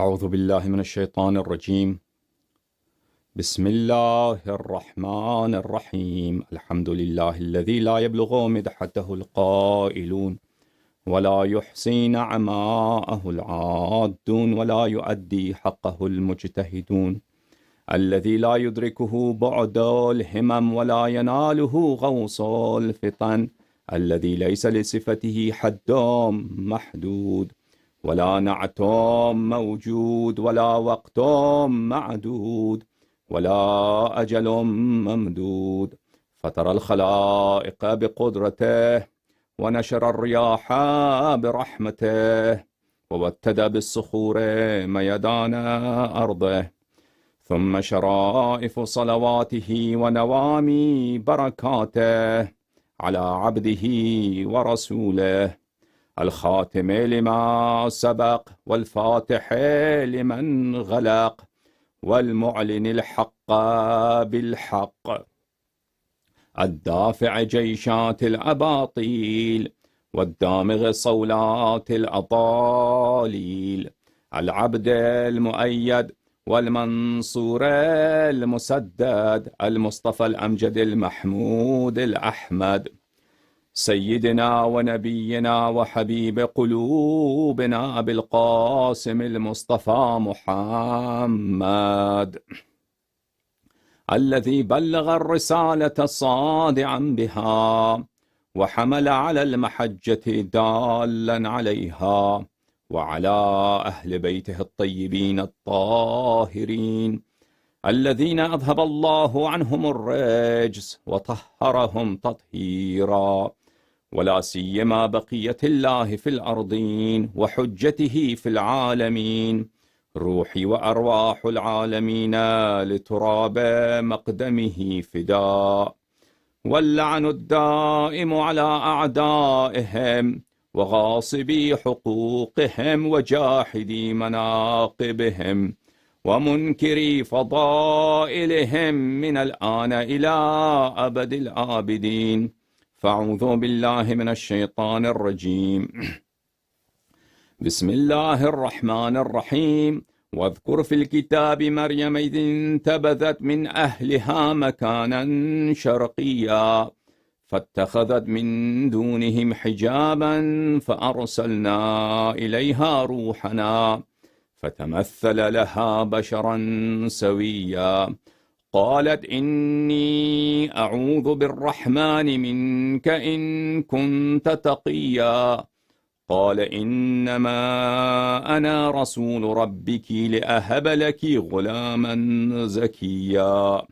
أعوذ بالله من الشيطان الرجيم. بسم الله الرحمن الرحيم. الحمد لله الذي لا يبلغ مدحته القائلون ولا يحصي نعماءه العادون ولا يؤدي حقه المجتهدون، الذي لا يدركه بعد الهمم ولا يناله غوص الفطن، الذي ليس لصفته حد محدود ولا نعت موجود ولا وقت معدود ولا أجل ممدود، فطر الخلائق بقدرته ونشر الرياح برحمته ووتد بالصخور ميدان أرضه، ثم شرائف صلواته ونوامي بركاته على عبده ورسوله الخاتم لما سبق والفاتح لمن غلق والمعلن الحق بالحق الدافع جيشات الأباطيل والدامغ صولات الأطاليل، العبد المؤيد والمنصور المسدد المصطفى الأمجد المحمود الأحمد، سيدنا ونبينا وحبيب قلوبنا أبي القاسم المصطفى محمد، الذي بلغ الرسالة صادعا بها وحمل على المحجة دالا عليها، وعلى أهل بيته الطيبين الطاهرين الذين أذهب الله عنهم الرجس وطهرهم تطهيرا، ولا سيما بقية الله في الأرضين وحجته في العالمين، روحي وأرواح العالمين لتراب مقدمه فداء، واللعن الدائم على أعدائهم وغاصبي حقوقهم وجاحدي مناقبهم ومنكري فضائلهم من الآن إلى أبد الآبدين. فأعوذ بالله من الشيطان الرجيم. بسم الله الرحمن الرحيم. واذكر في الكتاب مريم إذ انتبذت من أهلها مكانا شرقيا فاتخذت من دونهم حجابا فأرسلنا إليها روحنا فتمثل لها بشرا سويا، قالت إني أعوذ بالرحمن منك إن كنت تقيا، قال إنما أنا رسول ربك لأهب لك غلاما زكيا،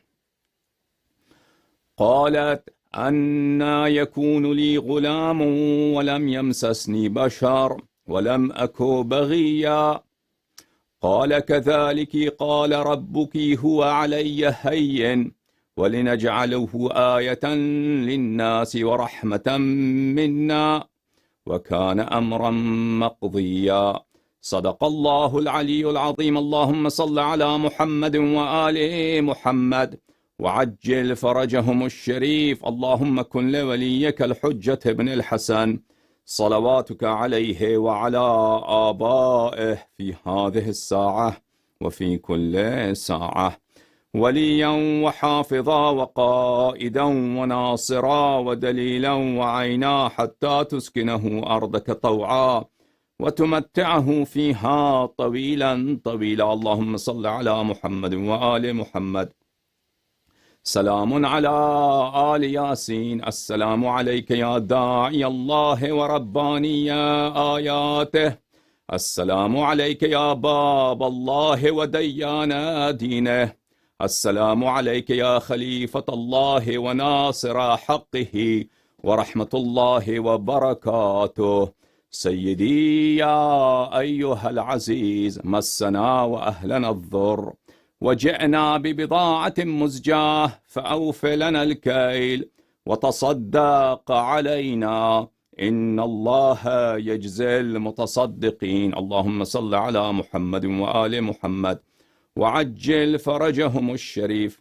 قالت أنى يكون لي غلام ولم يمسسني بشر ولم أك بغيا، قال كذلك قال ربك هو علي هين ولنجعله آية للناس ورحمة منا وكان أمرا مقضيا. صدق الله العلي العظيم. اللهم صل على محمد وآل محمد وعجل فرجهم الشريف. اللهم كن لوليك الحجة بن الحسن صلواتك عليه وعلى آبائه في هذه الساعة وفي كل ساعة وليا وحافظا وقائدا وناصرا ودليلا وعينا حتى تسكنه أرضك طوعا وتمتعه فيها طويلا طويلا. اللهم صل على محمد وآل محمد. سلام على آل ياسين. السلام عليك يا داعي الله ورباني آياته. السلام عليك يا باب الله وديان دينه. السلام عليك يا خليفة الله وناصر حقه ورحمة الله وبركاته. سيدي يا أيها العزيز، مسنا وأهلنا الضر وجئنا ببضاعة مزجاة فأوف لنا الكيل وتصدق علينا، إن الله يجزي المتصدقين. اللهم صل على محمد وآل محمد وعجل فرجهم الشريف.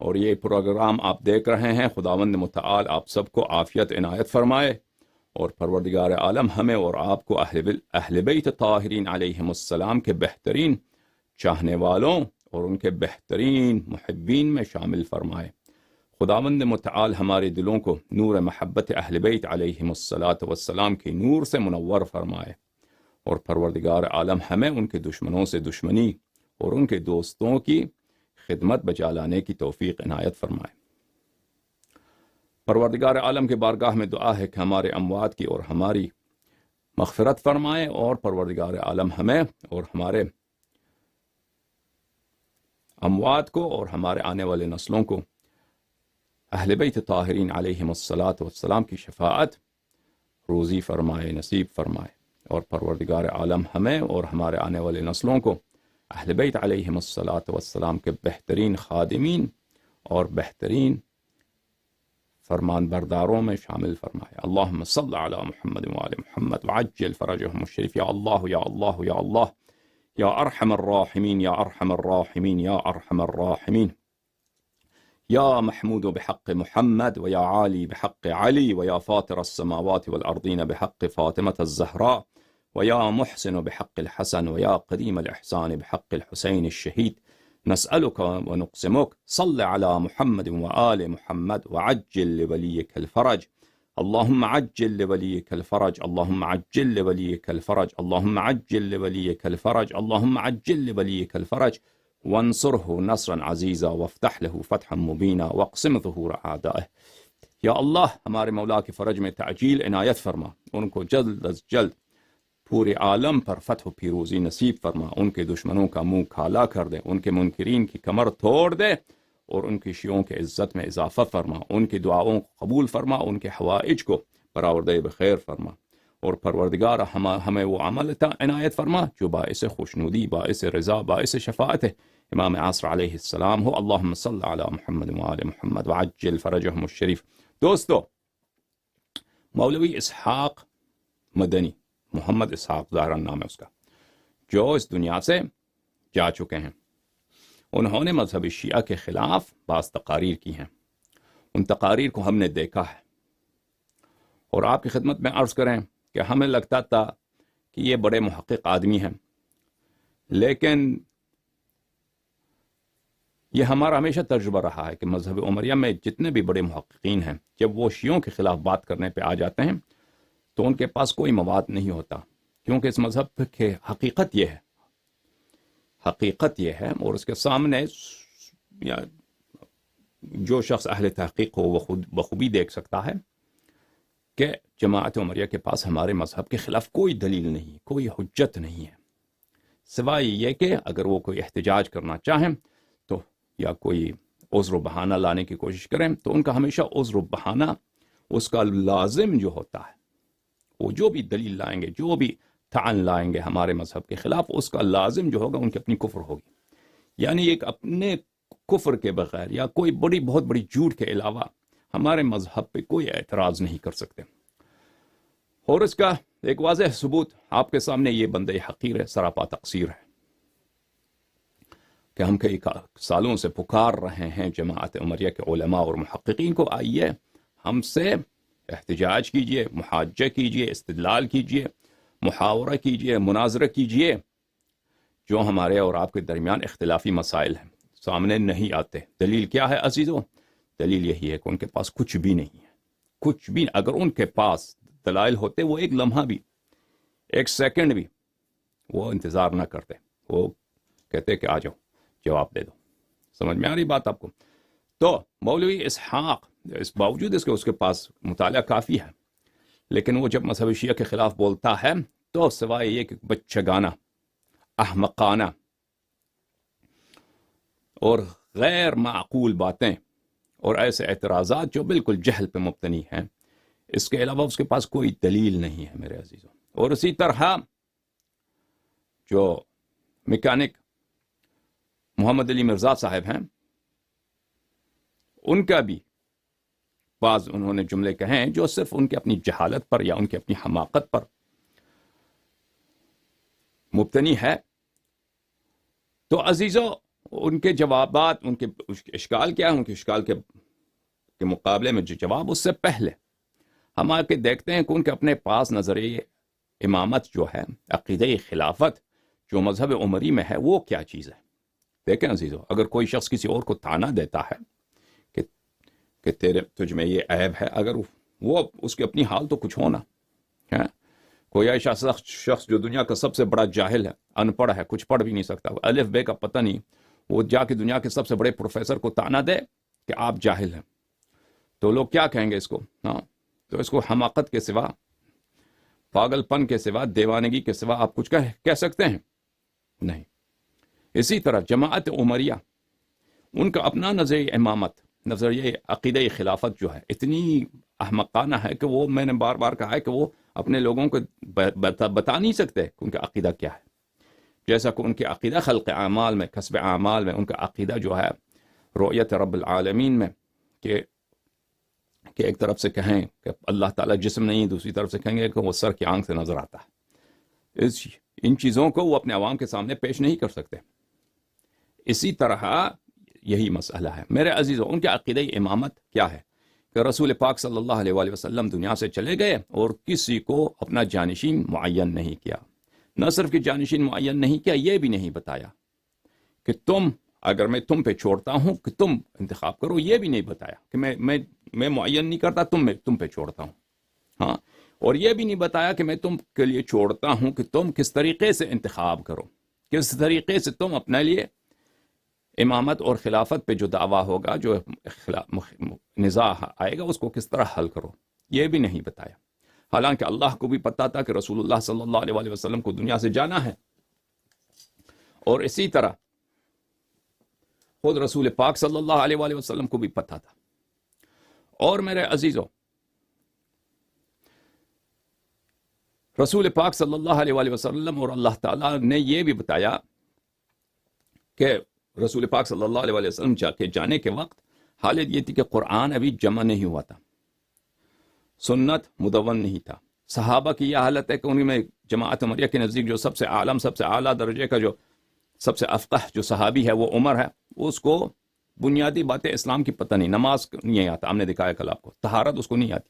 اور یہ پروگرام آپ دیکھ رہے ہیں، خداوند متعال آپ سب کو عافیت عنایت فرمائے، اور پروردگار عالم ہمیں اور آپ کو اہل بیت طاہرین علیہم السلام کے بہترین چاہنے والوں اور ان کے بہترین محبین میں شامل فرمائے۔ خداوند متعال ہمارے دلوں کو نور محبت اہل بیت علیہم السلام کی نور سے منور فرمائے، اور پروردگار عالم ہمیں ان کے دشمنوں سے دشمنی اور ان کے دوستوں کی خدمت بچا لانے کی توفیق عنایت فرمائے۔ پروردگار عالم کے بارگاہ میں دعا ہے کہ ہمارے اموات کی اور ہماری مغفرت فرمائے، اور پروردگار عالم ہمیں اور ہمارے اموات کو اور ہمارے آنے والے نسلوں کو اہل بیت طاہرین علیہم السلام کی شفاعت روزی فرمائے، نصیب فرمائے، اور پروردگار عالم ہمیں اور ہمارے آنے والے نسلوں کو اہل بیت علیہم السلام کے بہترین خادمین اور بہترین فرمان برداروں میں شامل فرمائے۔ اللہم صل علی محمد وآل محمد وعجل فرجهم الشریف۔ یا اللہ یا اللہ یا اللہ، یا ارحم الراحمین یا ارحم الراحمین یا ارحم الراحمین، یا محمود بحق محمد ویا عالی بحق علی ویا فاطر السماوات والارضین بحق فاطمة الزہراء ویا محسن بحق الحسن ویا قدیم الاحسان بحق الحسین الشہید، نسألك ونقسمك صل على محمد وآل محمد وعجل لوليك الفرج، اللهم عجل لوليك الفرج، اللهم عجل لوليك الفرج، اللهم عجل لوليك الفرج، اللهم عجل لوليك الفرج، وانصره نصرا عزیزا وافتح له فتحا مبینا واقسم ظہور اعدائه۔ یا اللہ ہمارے مولا کے فرج میں تعجیل عنایت فرما، ان کو جلد از جلد پورے عالم پر فتح و پیروزی نصیب فرما، ان کے دشمنوں کا منہ کالا کر دے، ان کے منکرین کی کمر توڑ دے، اور ان کی شیعوں کے عزت میں اضافہ فرما، ان کی دعاؤں کو قبول فرما، ان کے حوائج کو برآورد بخیر فرما، اور پروردگار ہمیں وہ عمل عنایت فرما جو باعث خوشنودی، باعث رضا، باعث شفاعت امام عصر علیہ السلام ہو۔ اللہم صل علی محمد وآل محمد وعجل فرجهم الشریف۔ دوستو، مولوی اسحاق مدنی، محمد اسحاق ظاہرا نام ہے اس کا، جو اس دنیا سے جا چکے ہیں، انہوں نے مذہب شیعہ کے خلاف بعض تقاریر کی ہیں، ان تقاریر کو ہم نے دیکھا ہے، اور آپ کی خدمت میں عرض کریں کہ ہمیں لگتا تھا کہ یہ بڑے محقق آدمی ہیں، لیکن یہ ہمارا ہمیشہ تجربہ رہا ہے کہ مذہب عمریہ میں جتنے بھی بڑے محققین ہیں، جب وہ شیعوں کے خلاف بات کرنے پہ آ جاتے ہیں تو ان کے پاس کوئی مواد نہیں ہوتا، کیونکہ اس مذہب کی حقیقت یہ ہے، اور اس کے سامنے یا جو شخص اہل تحقیق ہو وہ خود بخوبی دیکھ سکتا ہے کہ جماعت عمریہ کے پاس ہمارے مذہب کے خلاف کوئی دلیل نہیں، کوئی حجت نہیں ہے، سوائے یہ کہ اگر وہ کوئی احتجاج کرنا چاہیں تو یا کوئی عذر و بہانہ لانے کی کوشش کریں تو ان کا ہمیشہ عذر و بہانہ اس کا لازم جو ہوتا ہے، وہ جو بھی دلیل لائیں گے، جو بھی طعن لائیں گے ہمارے مذہب کے خلاف، اس کا لازم جو ہوگا ان کی اپنی کفر ہوگی، یعنی ایک اپنے کفر کے بغیر یا کوئی بہت بڑی جھوٹ کے علاوہ ہمارے مذہب پہ کوئی اعتراض نہیں کر سکتے۔ اور اس کا ایک واضح ثبوت آپ کے سامنے یہ بندہ حقیر ہے، سراپا تقصیر ہے، کہ ہم کئی سالوں سے پکار رہے ہیں جماعت عمریہ کے علماء اور محققین کو، آئیے ہم سے احتجاج کیجئے، محاجہ کیجئے، استدلال کیجئے، محاورہ کیجئے، مناظرہ کیجئے، جو ہمارے اور آپ کے درمیان اختلافی مسائل ہیں سامنے نہیں آتے۔ دلیل کیا ہے عزیزو؟ دلیل یہی ہے کہ ان کے پاس کچھ بھی نہیں ہے، کچھ بھی۔ اگر ان کے پاس دلائل ہوتے وہ ایک لمحہ بھی، ایک سیکنڈ بھی وہ انتظار نہ کرتے، وہ کہتے کہ آ جاؤ جواب دے دو۔ سمجھ میں آ رہی بات آپ کو؟ تو مولوی اسحاق اس باوجود اس کے پاس مطالعہ کافی ہے، لیکن وہ جب مذہب شیعہ کے خلاف بولتا ہے تو سوائے یہ کہ بچگانہ، احمقانہ اور غیر معقول باتیں اور ایسے اعتراضات جو بالکل جہل پہ مبتنی ہیں، اس کے علاوہ اس کے پاس کوئی دلیل نہیں ہے میرے عزیزوں۔ اور اسی طرح جو میکینک محمد علی مرزا صاحب ہیں، ان کا بھی بعض انہوں نے جملے کہے ہیں جو صرف ان کے اپنی جہالت پر یا ان کی اپنی حماقت پر مبتنی ہے۔ تو عزیزو، ان کے جوابات، ان کے اشکال کیا ہے، ان کے اشکال کے مقابلے میں جو جواب اس سے پہلے ہم آ کے دیکھتے ہیں کہ ان کے اپنے پاس نظریہ امامت جو ہے، عقیدہ خلافت جو مذہب عمری میں ہے، وہ کیا چیز ہے۔ دیکھیں عزیزو، اگر کوئی شخص کسی اور کو طعنہ دیتا ہے کہ تجھ میں یہ عیب ہے، اگر وہ اس کی اپنی حال تو کچھ ہونا ہے۔ کوئی ایسا شخص جو دنیا کا سب سے بڑا جاہل ہے، ان پڑھ ہے، کچھ پڑھ بھی نہیں سکتا، الف بے کا پتہ نہیں، وہ جا کے دنیا کے سب سے بڑے پروفیسر کو طعنہ دے کہ آپ جاہل ہیں، تو لوگ کیا کہیں گے اس کو؟ ہاں، تو اس کو حماقت کے سوا، پاگل پن کے سوا، دیوانگی کے سوا آپ کچھ کہہ سکتے ہیں؟ نہیں۔ اسی طرح جماعت عمریہ، ان کا اپنا نظریہ امامت، نظریہ عقیدہ خلافت جو ہے اتنی احمقانہ ہے کہ وہ، میں نے بار بار کہا ہے کہ وہ اپنے لوگوں کو بتا نہیں سکتے کہ ان کا عقیدہ کیا ہے۔ جیسا کہ ان کے عقیدہ خلق اعمال میں، کسب اعمال میں، ان کا عقیدہ جو ہے رؤیت رب العالمین میں، کہ ایک طرف سے کہیں کہ اللہ تعالیٰ جسم نہیں، دوسری طرف سے کہیں گے کہ وہ سر کی آنکھ سے نظر آتا ہے۔ ان چیزوں کو وہ اپنے عوام کے سامنے پیش نہیں کر سکتے۔ اسی طرح یہی مسئلہ ہے میرے عزیزوں، ان کے عقیدہ امامت کیا ہے کہ رسول پاک صلی اللہ علیہ وآلہ وسلم دنیا سے چلے گئے اور کسی کو اپنا جانشین معین نہیں کیا۔ نہ صرف کہ جانشین معین نہیں کیا، یہ بھی نہیں بتایا کہ اگر میں تم پہ چھوڑتا ہوں کہ تم انتخاب کرو، یہ بھی نہیں بتایا کہ میں معین نہیں کرتا، تم پہ چھوڑتا ہوں۔ ہاں، اور یہ بھی نہیں بتایا کہ میں تم کے لیے چھوڑتا ہوں کہ تم کس طریقے سے انتخاب کرو، کس طریقے سے تم اپنے لیے امامت اور خلافت پہ جو دعویٰ ہوگا، جو نزاع آئے گا، اس کو کس طرح حل کرو، یہ بھی نہیں بتایا۔ حالانکہ اللہ کو بھی پتا تھا کہ رسول اللہ صلی اللہ علیہ وآلہ وسلم کو دنیا سے جانا ہے، اور اسی طرح خود رسول پاک صلی اللہ علیہ وآلہ وسلم کو بھی پتا تھا۔ اور میرے عزیزوں، رسول پاک صلی اللہ علیہ وآلہ وسلم اور اللہ تعالیٰ نے یہ بھی بتایا کہ رسول پاک صلی اللہ علیہ وسلم جانے کے وقت حالت یہ تھی کہ قرآن ابھی جمع نہیں ہوا تھا، سنت مدون نہیں تھا۔ صحابہ کی یہ حالت ہے کہ ان میں جماعت عمریہ کے نزدیک جو سب سے عالم، سب سے اعلیٰ درجے کا، جو سب سے افقہ جو صحابی ہے، وہ عمر ہے۔ اس کو بنیادی باتیں اسلام کی پتہ نہیں، نماز نہیں آتا، ہم نے دکھایا کل آپ کو، طہارت اس کو نہیں آتی،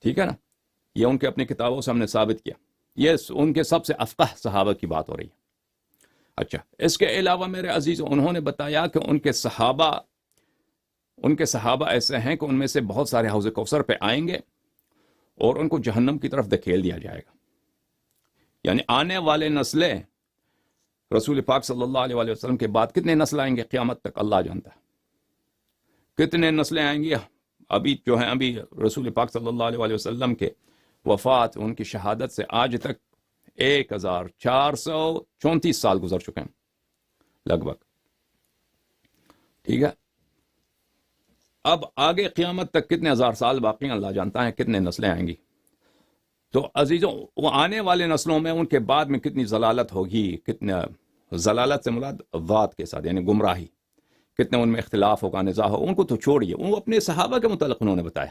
ٹھیک ہے نا؟ یہ ان کے اپنی کتابوں سے ہم نے ثابت کیا، یہ ان کے سب سے افقہ صحابہ کی بات ہو رہی ہے۔ اچھا، اس کے علاوہ میرے عزیز، انہوں نے بتایا کہ ان کے صحابہ ایسے ہیں کہ ان میں سے بہت سارے حوض کوثر پہ آئیں گے اور ان کو جہنم کی طرف دھکیل دیا جائے گا۔ یعنی آنے والے نسلیں، رسول پاک صلی اللہ علیہ وسلم کے بعد کتنے نسل آئیں گے قیامت تک اللہ جانتا ہے، کتنے نسلیں آئیں گی۔ ابھی جو ہیں، ابھی رسول پاک صلی اللہ علیہ وسلم کے وفات، ان کی شہادت سے آج تک 1434 سال گزر چکے ہیں لگ بھگ، ٹھیک ہے؟ اب آگے قیامت تک کتنے ہزار سال باقی ہیں، اللہ جانتا ہے کتنے نسلیں آئیں گی۔ تو عزیزوں، وہ آنے والے نسلوں میں ان کے بعد میں کتنی ضلالت ہوگی، کتنے ضلالت سے مراد ذات کے ساتھ یعنی گمراہی، کتنے ان میں اختلاف ہوگا، نزاع ہوگا، ان کو تو چھوڑیے، وہ اپنے صحابہ کے متعلق انہوں نے بتایا۔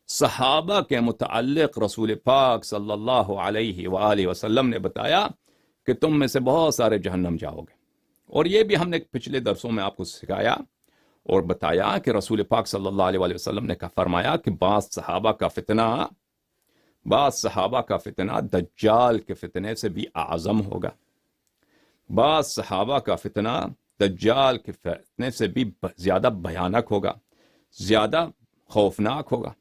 صحابہ کے متعلق رسول پاک صلی اللہ علیہ وآلہ وسلم نے بتایا کہ تم میں سے بہت سارے جہنم جاؤ گے۔ اور یہ بھی ہم نے پچھلے درسوں میں آپ کو سکھایا اور بتایا کہ رسول پاک صلی اللہ علیہ وسلم نے فرمایا کہ بعض صحابہ کا فتنہ دجال کے فتنے سے بھی اعظم ہوگا، بعض صحابہ کا فتنہ دجال کے فتنے سے بھی زیادہ بھیانک ہوگا، زیادہ خوفناک ہوگا،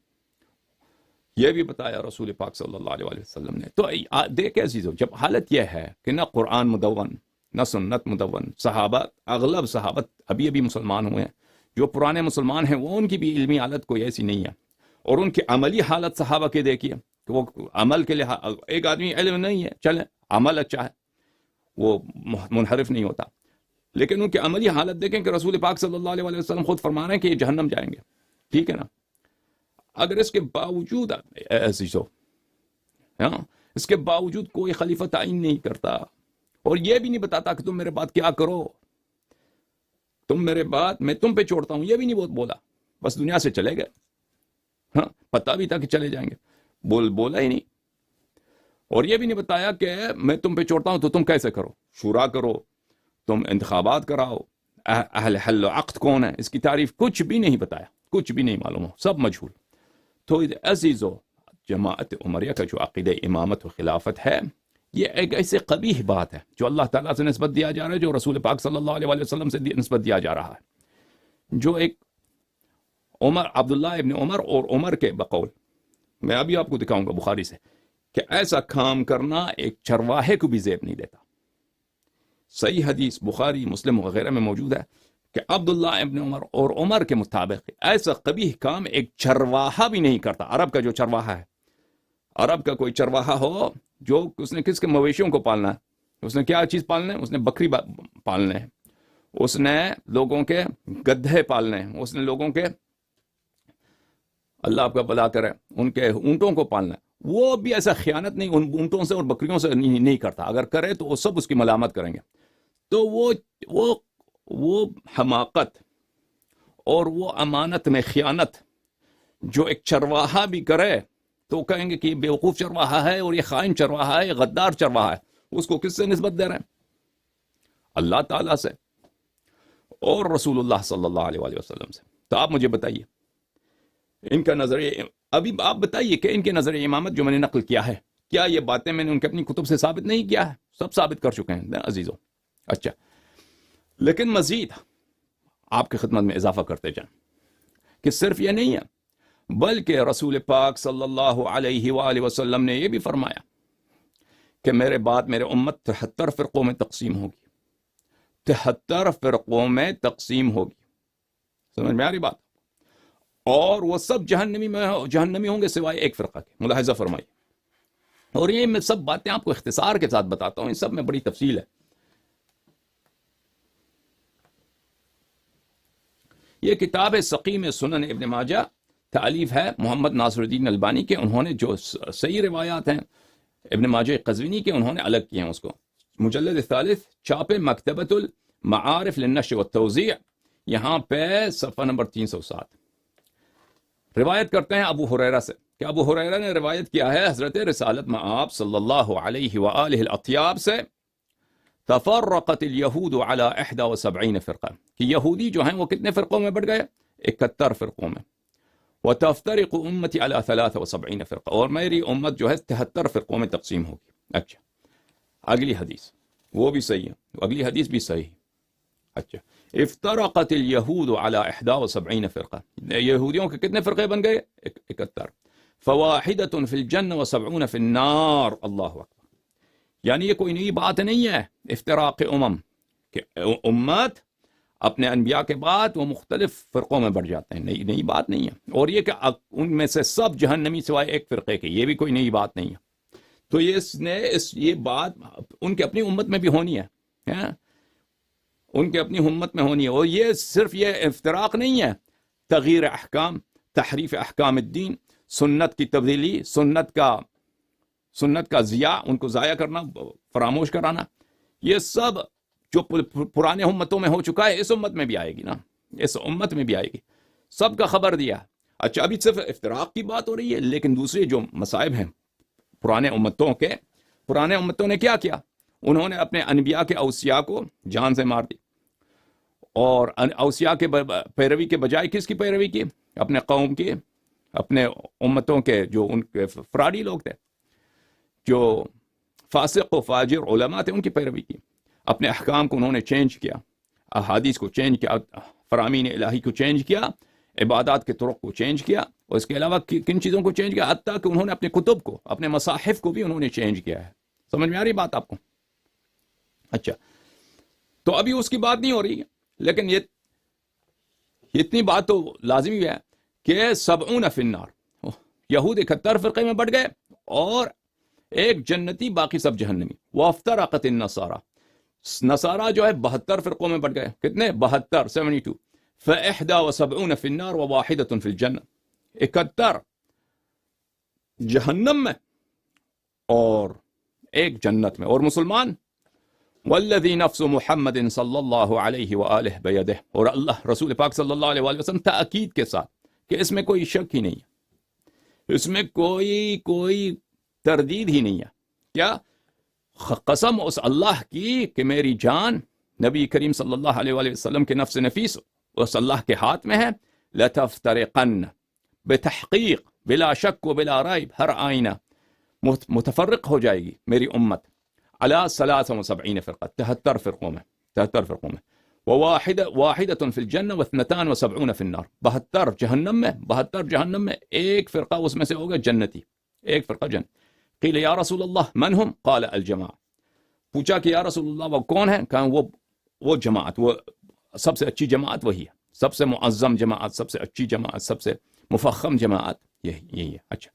یہ بھی بتایا رسول پاک صلی اللہ علیہ وسلم نے۔ تو دیکھیں عزیزو، جب حالت یہ ہے کہ نہ قرآن مدون، نہ سنت مدون، صحابہ، اغلب صحابہ ابھی مسلمان ہوئے ہیں، جو پرانے مسلمان ہیں وہ ان کی بھی علمی حالت کوئی ایسی نہیں ہے، اور ان کی عملی حالت صحابہ کی دیکھیے کہ وہ عمل کے لیے، ایک آدمی علم نہیں ہے، چلیں عمل اچھا ہے، وہ منحرف نہیں ہوتا، لیکن ان کی عملی حالت دیکھیں کہ رسول پاک صلی اللہ علیہ وسلم خود فرما رہے ہیں کہ یہ جہنم جائیں گے، ٹھیک ہے نا؟ اگر اس کے باوجود عزیزو، اس کے باوجود کوئی خلیفہ تعین نہیں کرتا اور یہ بھی نہیں بتاتا کہ تم میرے بعد کیا کرو، تم میرے بعد میں تم پہ چھوڑتا ہوں، یہ بھی نہیں بولا، بس دنیا سے چلے گئے، ہاں پتہ بھی تھا کہ چلے جائیں گے، بولا ہی نہیں، اور یہ بھی نہیں بتایا کہ میں تم پہ چھوڑتا ہوں تو تم کیسے کرو، شورا کرو، تم انتخابات کراؤ، اہل حل و عقد کون ہے، اس کی تعریف کچھ بھی نہیں بتایا، کچھ بھی نہیں معلوم ہو، سب مجہول. تو عزیزو، جماعت عمریہ کا جو عقیدہ امامت و خلافت ہے، یہ ایک ایسے قبیح بات ہے جو اللہ تعالیٰ سے نسبت دیا جا رہا ہے، جو رسول پاک صلی اللہ علیہ وسلم سے نسبت دیا جا رہا ہے. جو ایک عبداللہ ابن عمر اور عمر کے بقول، میں ابھی آپ کو دکھاؤں گا بخاری سے، کہ ایسا کام کرنا ایک چرواہے کو بھی زیب نہیں دیتا. صحیح حدیث بخاری مسلم وغیرہ میں موجود ہے کہ عبداللہ ابن عمر اور عمر کے مطابق ایسا قبیح کام ایک چرواہا بھی نہیں کرتا. عرب کا جو چرواہا ہے، عرب کا کوئی چرواہا ہو جو اس نے کس کے مویشیوں کو پالنا ہے، اس نے کیا چیز پالنا ہے، اس نے بکری پالنے ہیں، اس نے لوگوں کے گدھے پالنے ہیں، اس نے لوگوں کے، اللہ آپ کا بھلا کرے، ان کے اونٹوں کو پالنا ہے. وہ بھی ایسا خیانت نہیں ان اونٹوں سے اور بکریوں سے نہیں کرتا. اگر کرے تو وہ سب اس کی ملامت کریں گے. تو وہ حماقت اور وہ امانت میں خیانت جو ایک چرواہا بھی کرے تو کہیں گے کہ یہ بیوقوف چرواہا ہے اور یہ خائن چرواہا ہے، یہ غدار چرواہا ہے. اس کو کس سے نسبت دے رہے ہیں؟ اللہ تعالیٰ سے اور رسول اللہ صلی اللہ علیہ وآلہ وسلم سے. تو آپ مجھے بتائیے ان کا نظریہ، ابھی آپ بتائیے کہ ان کے نظریہ امامت جو میں نے نقل کیا ہے، کیا یہ باتیں میں نے ان کے اپنی کتب سے ثابت نہیں کیا ہے؟ سب ثابت کر چکے ہیں عزیزوں. اچھا، لیکن مزید آپ کی خدمت میں اضافہ کرتے جائیں کہ صرف یہ نہیں ہے، بلکہ رسول پاک صلی اللہ علیہ وآلہ وسلم نے یہ بھی فرمایا کہ میرے بعد میرے امت 73 فرقوں میں تقسیم ہوگی. 73 فرقوں میں تقسیم ہوگی. سمجھ میں آ رہی بات؟ اور وہ سب جہنمی ہوں گے سوائے ایک فرقہ کے. ملاحظہ فرمائیے. اور یہ میں سب باتیں آپ کو اختصار کے ساتھ بتاتا ہوں، ان سب میں بڑی تفصیل ہے. یہ کتاب سقیم سنن ابن ماجہ تالیف ہے محمد ناصر الدین البانی کے. انہوں نے جو صحیح روایات ہیں ابن ماجہ قزوینی کے، انہوں نے الگ کیے ہیں اس کو. مجلد ثالث، چھاپ مکتبۃ المعارف للنشر والتوزیع، یہاں پہ صفحہ نمبر 307. روایت کرتے ہیں ابو ہریرہ سے کہ ابو ہریرہ نے روایت کیا ہے حضرت رسالت مآب صلی اللہ علیہ وآلہ الاطیاب سے، تفرقت الیہود علی 71 فرقہ، کہ یہودی جو ہیں وہ کتنے فرقوں میں بڑھ گئے؟ 71 فرقوں میں. وتفترق امتی علی 73 فرقہ، اور میری امت جو ہے 73 فرقوں میں تقسیم ہوگی. اچھا، اگلی حدیث وہ بھی صحیح ہے، اگلی حدیث بھی صحیح. اچھا، افترقت الیہود علی 71 فرقہ، یہودیوں کے کتنے فرقے بن گئے؟ 71. فواحدۃ فی الجنہ و70 فی النار. اللہ اکبر. یعنی یہ کوئی نئی بات نہیں ہے افتراق کہ امت اپنے انبیاء کے بعد وہ مختلف فرقوں میں بڑھ جاتے ہیں. نئی بات نہیں ہے. اور یہ کہ ان میں سے سب جہنمی سوائے ایک فرقے کے، یہ بھی کوئی نئی بات نہیں ہے. تو یہ بات ان کے اپنی امت میں بھی ہونی ہے، ان کے اپنی امت میں ہونی ہے. اور یہ صرف یہ افتراق نہیں ہے، تغییر احکام، تحریف احکام الدین، سنت کی تبدیلی، سنت کا ضیاع، ان کو ضائع کرنا، فراموش کرانا، یہ سب جو پرانے امتوں میں ہو چکا ہے اس امت میں بھی آئے گی نا، اس امت میں بھی آئے گی. سب کا خبر دیا. اچھا، ابھی صرف افتراق کی بات ہو رہی ہے، لیکن دوسرے جو مصائب ہیں پرانے امتوں نے کیا کیا؟ انہوں نے اپنے انبیاء کے اوصیاء کو جان سے مار دی، اور اوصیاء کے پیروی کے بجائے کس کی پیروی کی؟ اپنے قوم کی، اپنے امتوں کے جو ان کے فراڈی لوگ تھے، جو فاسق و فاجر علماء تھے، ان کی پیروی کی. اپنے احکام کو انہوں نے چینج کیا، احادیث کو چینج کیا، فرامین الہی کو چینج کیا، عبادات کے طرق کو چینج کیا، اور اس کے علاوہ کن چیزوں کو چینج کیا؟ حتیٰ کہ انہوں نے اپنے کتب کو، اپنے مصاحف کو بھی انہوں نے چینج کیا ہے. سمجھ میں آ رہی بات آپ کو؟ اچھا، تو ابھی اس کی بات نہیں ہو رہی ہے، لیکن یہ اتنی بات تو لازمی ہے کہ 70 فی النار، یہود 71 فرقے میں بڑھ گئے اور ایک جنتی، باقی سب جہنمی. وافترقت النصارى، نصارہ جو ہے 72 فرقوں میں بڑھ گئے. کتنے؟ 72. ف71 فی النار وواحدۃ فی الجنہ، 71 جہنم میں اور ایک جنت میں. اور مسلمان، والذی نفس محمد صلی اللہ علیہ وآلہ بیدہ، اور اللہ رسول پاک صلی اللہ علیہ وآلہ وسلم تاکید کے ساتھ کہ اس میں کوئی شک ہی نہیں ہے، اس میں کوئی تردید ہی نہیں ہے. کیا؟ قسم اس اللہ کی کہ میری جان نبی کریم صلی اللہ علیہ وآلہ وسلم کے نفس نفیس اس اللہ کے ہاتھ میں ہے. لتفترقن بتحقیق بلا شک و بلا ریب، ہر آئینہ متفرق ہو جائے گی میری امت علی 73 فرقہ، 73 فرقوں میں، 73 فرقوں میں. واحدۃ فی الجنہ و72 فی النار، 72 جہنم میں، 72 جہنم میں، ایک فرقہ اس میں سے ہوگا جنتی، ایک فرقہ جنت. قیل یا رسول اللہ من ہم؟ قال الجماعہ. پوچھا کہ یا رسول اللہ وہ کون ہے؟ کہا وہ جماعت، وہ سب سے اچھی جماعت وہی ہے، سب سے معظم جماعت، سب سے اچھی جماعت، سب سے مفخم جماعت یہی ہے. اچھا،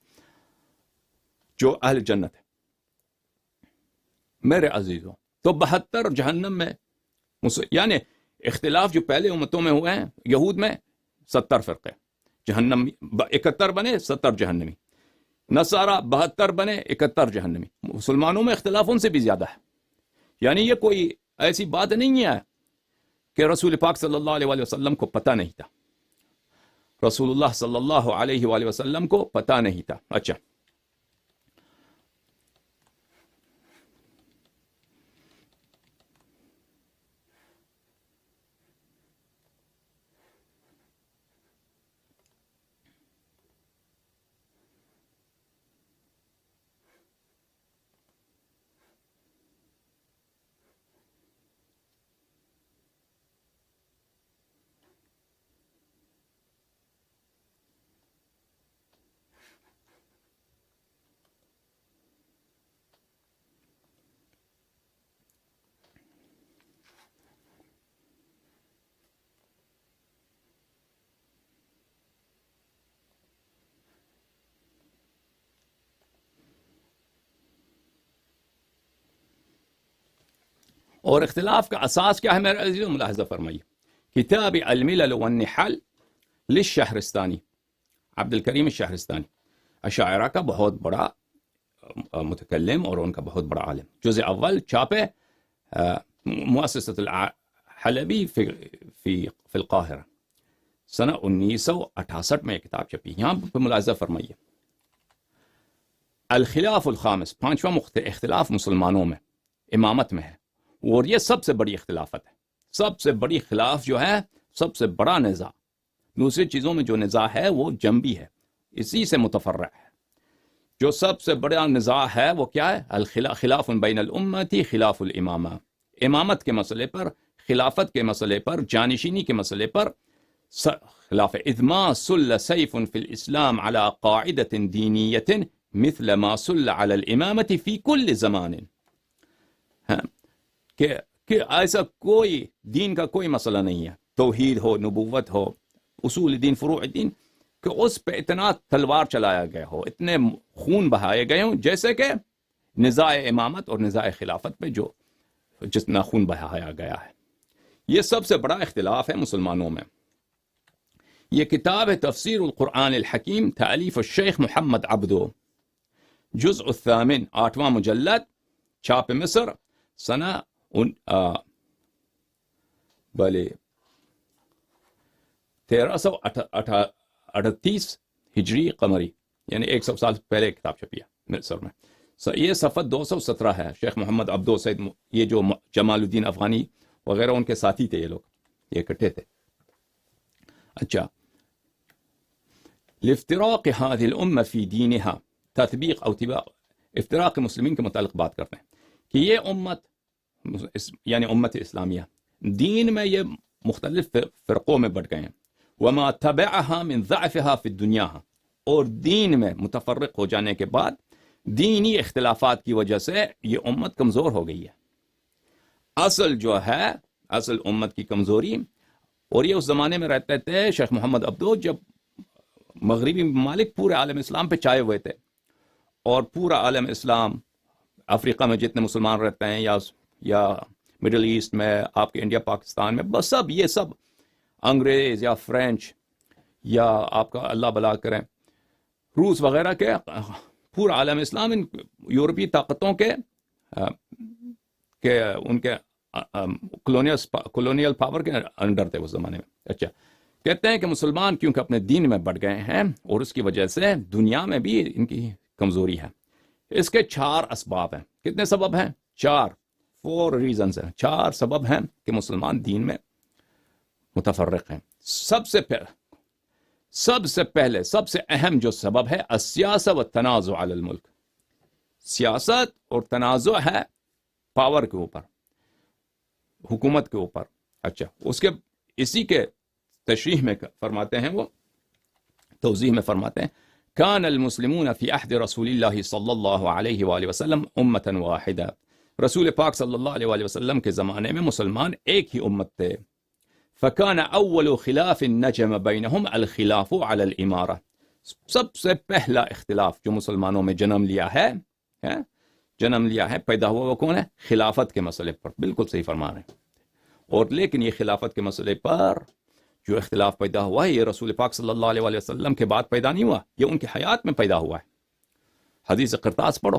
جو اہل جنت ہے. میرے عزیزوں، تو 72 جہنم میں، یعنی اختلاف جو پہلے امتوں میں ہوئے ہیں، یہود میں 70 فرقے جہنم، 71 بنے 70 جہنمی. نصارہ 72 بنے 71 جہنمی. مسلمانوں میں اختلاف ان سے بھی زیادہ ہے. یعنی یہ کوئی ایسی بات نہیں ہے کہ رسول پاک صلی اللہ علیہ وآلہ وسلم کو پتہ نہیں تھا. رسول اللہ صلی اللہ علیہ وآلہ وسلم کو پتہ نہیں تھا. اچھا، اور اختلاف کا اساس کیا ہے میرے عزیزوں؟ ملاحظہ فرمائیے. کتاب الملل والنحل للشہرستانی، عبد الکریم الشہرستانی، اشاعرہ کا بہت بڑا متکلم اور ان کا بہت بڑا عالم. جزء اول چھاپے مؤسسۃ الحلبی فی القاہرہ، سنہ 1968 میں یہ کتاب چھپی. یہاں پہ ملاحظہ فرمائیے، الخلاف الخامس، 5واں اختلاف مسلمانوں میں امامت میں ہے، اور یہ سب سے بڑی اختلافت ہے. سب سے بڑی خلاف جو ہے، سب سے بڑا نزاع، دوسری چیزوں میں جو نزاع ہے وہ جنبی ہے، اسی سے متفرع ہے. جو سب سے بڑا نزاع ہے وہ کیا ہے؟ خلاف بین الامت، خلاف الامامہ، امامت کے مسئلے پر، خلافت کے مسئلے پر، جانشینی کے مسئلے پر خلاف. اذ ما سل سیف فی الاسلام علی قاعدۃ دینیۃ مثل ما سل علی الامامۃ فی کل زمان. کہ ایسا کوئی دین کا کوئی مسئلہ نہیں ہے، توحید ہو، نبوت ہو، اصول دین، فروع دین، کہ اس پہ اتنا تلوار چلایا گیا ہو، اتنے خون بہائے گئے ہوں، جیسے کہ نزاع امامت اور نزاع خلافت پہ جو جتنا خون بہایا گیا ہے. یہ سب سے بڑا اختلاف ہے مسلمانوں میں. یہ کتاب ہے تفسیر القرآن الحکیم، تالیف الشیخ محمد عبدو، جزء الثامن، 8واں مجلد، چھاپ مصر، سنہ 1338 ہجری قمری، یعنی 100 سال پہلے کتاب چھپی ہے مصر میں. یہ صفحہ 217 ہے. شیخ محمد عبدو سید، یہ جو جمال الدین افغانی وغیرہ ان کے ساتھی تھے، یہ لوگ یہ اکٹھے تھے. اچھا، لافتراق هذه الامه في دينها تطبیق او اتباع. افتراق مسلمین کے متعلق بات کرتے ہیں کہ یہ امت، یعنی امت اسلامیہ، دین میں یہ مختلف فرقوں میں بٹ گئے ہیں. وما تبعها من ضعفها في الدنيا، اور دین میں متفرق ہو جانے کے بعد دینی اختلافات کی وجہ سے یہ امت کمزور ہو گئی ہے. اصل جو ہے، اصل امت کی کمزوری، اور یہ اس زمانے میں رہتے تھے شیخ محمد عبدو جب مغربی ممالک پورے عالم اسلام پہ چھائے ہوئے تھے، اور پورا عالم اسلام، افریقہ میں جتنے مسلمان رہتے ہیں یا مڈل ایسٹ میں، آپ کے انڈیا پاکستان میں، بس سب یہ سب انگریز یا فرینچ یا آپ کا اللہ بلا کریں روس وغیرہ کے، پورا عالم اسلام ان یورپی طاقتوں کے ان کے کولونیل پاور کے انڈر تھے اس زمانے میں. اچھا، کہتے ہیں کہ مسلمان کیونکہ اپنے دین میں بڑھ گئے ہیں اور اس کی وجہ سے دنیا میں بھی ان کی کمزوری ہے. اس کے 4 اسباب ہیں. کتنے سبب ہیں؟ 4. 4 ریزنز ہیں، 4 سبب ہیں کہ مسلمان دین میں متفرق ہیں. سب سے پہلے سب سے اہم جو سبب ہے السیاسہ والتنازع علی الملک، سیاست اور تنازع ہے پاور کے اوپر، حکومت کے اوپر. اچھا، اسی کے تشریح میں فرماتے ہیں، وہ توضیح میں فرماتے ہیں کان المسلمون فی عہد رسول اللہ صلی اللہ علیہ وآلہ وسلم امتا واحدہ، رسول پاک صلی اللہ علیہ وآلہ وسلم کے زمانے میں مسلمان ایک ہی امت تھے. فکان اول خلاف نجم بینہم الخلاف علی الامارہ، سب سے پہلا اختلاف جو مسلمانوں میں جنم لیا ہے پیدا ہوا وہ کون ہے؟ خلافت کے مسئلے پر. بالکل صحیح فرما رہے ہیں. اور لیکن یہ خلافت کے مسئلے پر جو اختلاف پیدا ہوا ہے یہ رسول پاک صلی اللہ علیہ وسلم کے بعد پیدا نہیں ہوا، یہ ان کی حیات میں پیدا ہوا ہے. حدیث قرطاس پڑھو،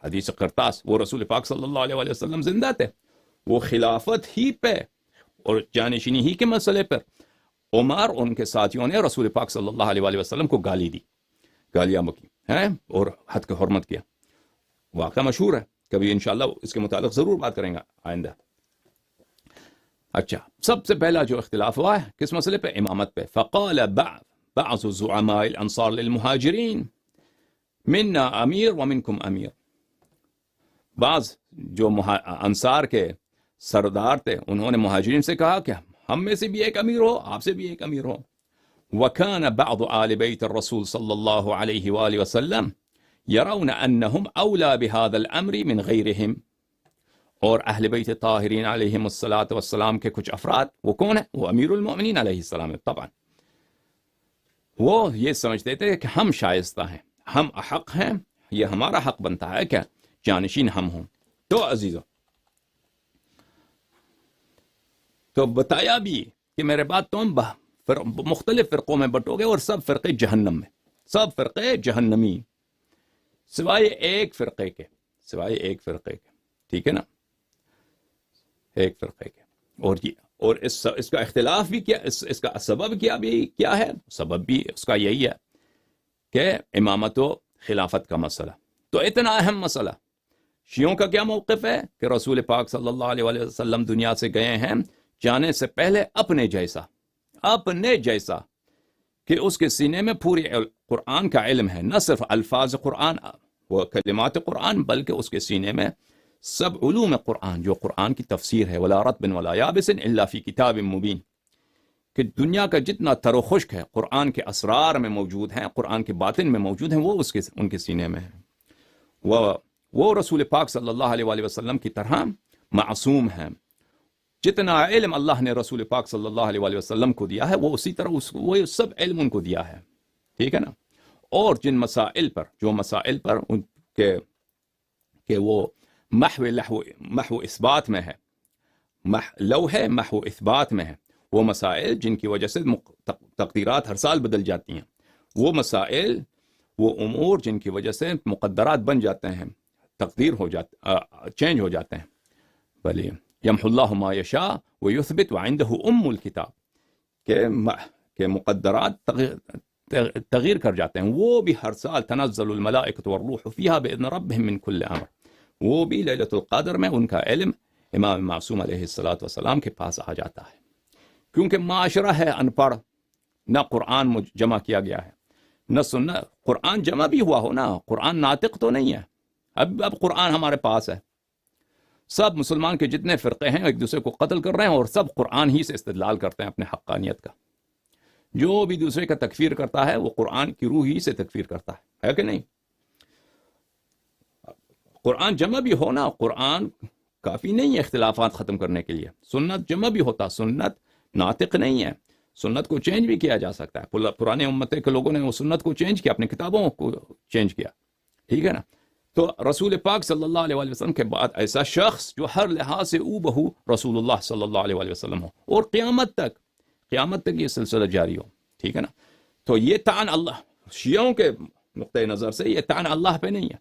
حدیث قرطاس، وہ رسول پاک صلی اللہ علیہ وسلم زندہ تھے، وہ خلافت ہی پہ اور جانشینی ہی کے مسئلے پر عمر اور ان کے ساتھیوں نے رسول پاک صلی اللہ علیہ وسلم کو گالی دی، گالیاں بکی ہیں اور حد کی حرمت کیا. واقعہ مشہور ہے، کبھی انشاءاللہ اس کے متعلق ضرور بات کریں گا آئندہ. اچھا، سب سے پہلا جو اختلاف ہوا ہے کس مسئلے پہ؟ امامت پہ. فقال بعض زعماء الانصار للمہاجرین منا امیر ومنکم امیر، بعض جو انصار کے سردار تھے انہوں نے مہاجرین سے کہا کہ ہم میں سے بھی ایک امیر ہو، آپ سے بھی ایک امیر ہو. وكان بعض آل بیت الرسول صلی اللہ علیہ وآلہ وسلم يرون انہم اولا بهذا الامر من غیرہم، اور اہل بیت طاہرین علیہم السلام کے کچھ افراد، وہ کون ہیں؟ وہ امیر المؤمنین علیہ السلام ہے. طبعا وہ یہ سمجھتے تھے کہ ہم شائستہ ہیں، ہم احق ہیں، یہ ہمارا حق بنتا ہے کہ جانشین ہم ہوں. تو عزیزو، تو بتایا بھی کہ میرے بعد تم مختلف فرقوں میں بٹو گے اور سب فرقے جہنم میں، سب فرقے جہنمی، سوائے ایک فرقے کے، ٹھیک ہے نا، ایک فرقے کے. اور اس کا اختلاف بھی کیا، اس کا سبب کیا ہے؟ سبب بھی اس کا یہی ہے کہ امامت و خلافت کا مسئلہ. تو اتنا اہم مسئلہ، شیعوں کا کیا موقف ہے کہ رسول پاک صلی اللہ علیہ وسلم دنیا سے گئے ہیں جانے سے پہلے اپنے جیسا کہ اس کے سینے میں پوری قرآن کا علم ہے، نہ صرف الفاظ قرآن و کلمات قرآن بلکہ اس کے سینے میں سب علوم قرآن، جو قرآن کی تفسیر ہے، ولا رطب ولا یابس الا فی کتاب مبین، کہ دنیا کا جتنا تر و خشک ہے قرآن کے اسرار میں موجود ہیں، قرآن کے باطن میں موجود ہیں، وہ ان کے سینے میں ہے. وہ رسول پاک صلی اللہ علیہ وآلہ وسلم کی طرح معصوم ہیں. جتنا علم اللہ نے رسول پاک صلی اللہ علیہ وآلہ وسلم کو دیا ہے وہ اسی طرح وہ سب علم ان کو دیا ہے، ٹھیک ہے نا. اور جو مسائل پر ان کے کہ وہ محو اثبات میں ہے، محو اثبات میں ہے، وہ مسائل جن کی وجہ سے تقدیرات ہر سال بدل جاتی ہیں، وہ مسائل، وہ امور جن کی وجہ سے مقدرات بن جاتے ہیں، تقدیر چینج ہو جاتے ہیں. بلی یمحو اللہ ما یشاء ویثبت وعنده الکتاب، کہ مقدرات تغیر کر جاتے ہیں. وہ بھی ہر سال تنزل الملائکۃ والروح فیہا باذن ربہم من کل امر، وہ بھی لیلۃ القدر میں ان کا علم امام معصوم علیہ السلام کے پاس آ جاتا ہے. کیونکہ معاشرہ ہے ان پڑھ، نہ قرآن جمع کیا گیا ہے، نہ سننا. قرآن جمع بھی ہوا ہو نا، قرآن ناطق تو نہیں ہے. اب قرآن ہمارے پاس ہے، سب مسلمان کے جتنے فرقے ہیں ایک دوسرے کو قتل کر رہے ہیں اور سب قرآن ہی سے استدلال کرتے ہیں اپنے حقانیت کا. جو بھی دوسرے کا تکفیر کرتا ہے وہ قرآن کی روح ہی سے تکفیر کرتا ہے کہ نہیں؟ قرآن جمع بھی ہونا، قرآن کافی نہیں ہے اختلافات ختم کرنے کے لیے. سنت جمع بھی ہوتا، سنت ناطق نہیں ہے، سنت کو چینج بھی کیا جا سکتا ہے. پرانے امت کے لوگوں نے وہ سنت کو چینج کیا، اپنی کتابوں کو چینج کیا، ٹھیک ہے نا. تو رسول پاک صلی اللہ علیہ وسلم کے بعد ایسا شخص جو ہر لحاظ سے او بہو رسول اللہ صلی اللہ علیہ وسلم ہو اور قیامت تک یہ سلسلہ جاری ہو، ٹھیک ہے نا. تو یہ طعن اللہ، شیعوں کے نقطۂ نظر سے یہ طعن اللہ پہ نہیں ہے،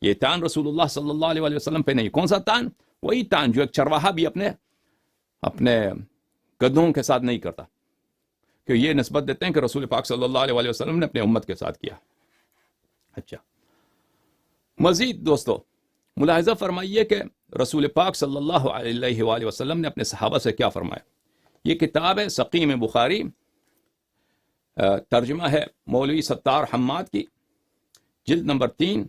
یہ طعن رسول اللہ صلی اللہ علیہ وسلم پہ نہیں. کون سا طعن؟ وہی طعن جو ایک چرواہا بھی اپنے گدھوں کے ساتھ نہیں کرتا، کہ یہ نسبت دیتے ہیں کہ رسول پاک صلی اللہ علیہ وسلم نے اپنے امت کے ساتھ کیا. اچھا، مزید دوستو ملاحظہ فرمائیے کہ رسول پاک صلی اللہ علیہ وآلہ وسلم نے اپنے صحابہ سے کیا فرمایا. یہ کتاب ہے سقیم بخاری، ترجمہ ہے مولوی ستار حماد کی، جلد نمبر 3،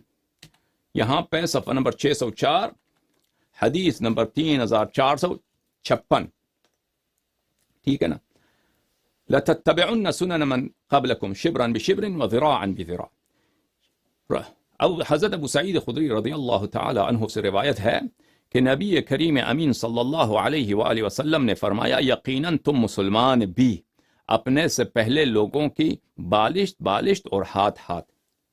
یہاں پہ صفحہ نمبر 604، حدیث نمبر 3456. ٹھیک ہے نا. لَتَتَّبِعُنَّ سُنَنَ مَنْ قَبْلَكُمْ شِبْرًا بِشِبْرٍ وَذِرَاعًا بِذِرَاع. اب حضرت ابو سعید خدری رضی اللہ تعالی عنہ سے روایت ہے کہ نبی کریم امین صلی اللہ علیہ وآلہ وسلم نے فرمایا یقیناً تم مسلمان بھی اپنے سے پہلے لوگوں کی بالشت بالشت اور ہاتھ ہاتھ،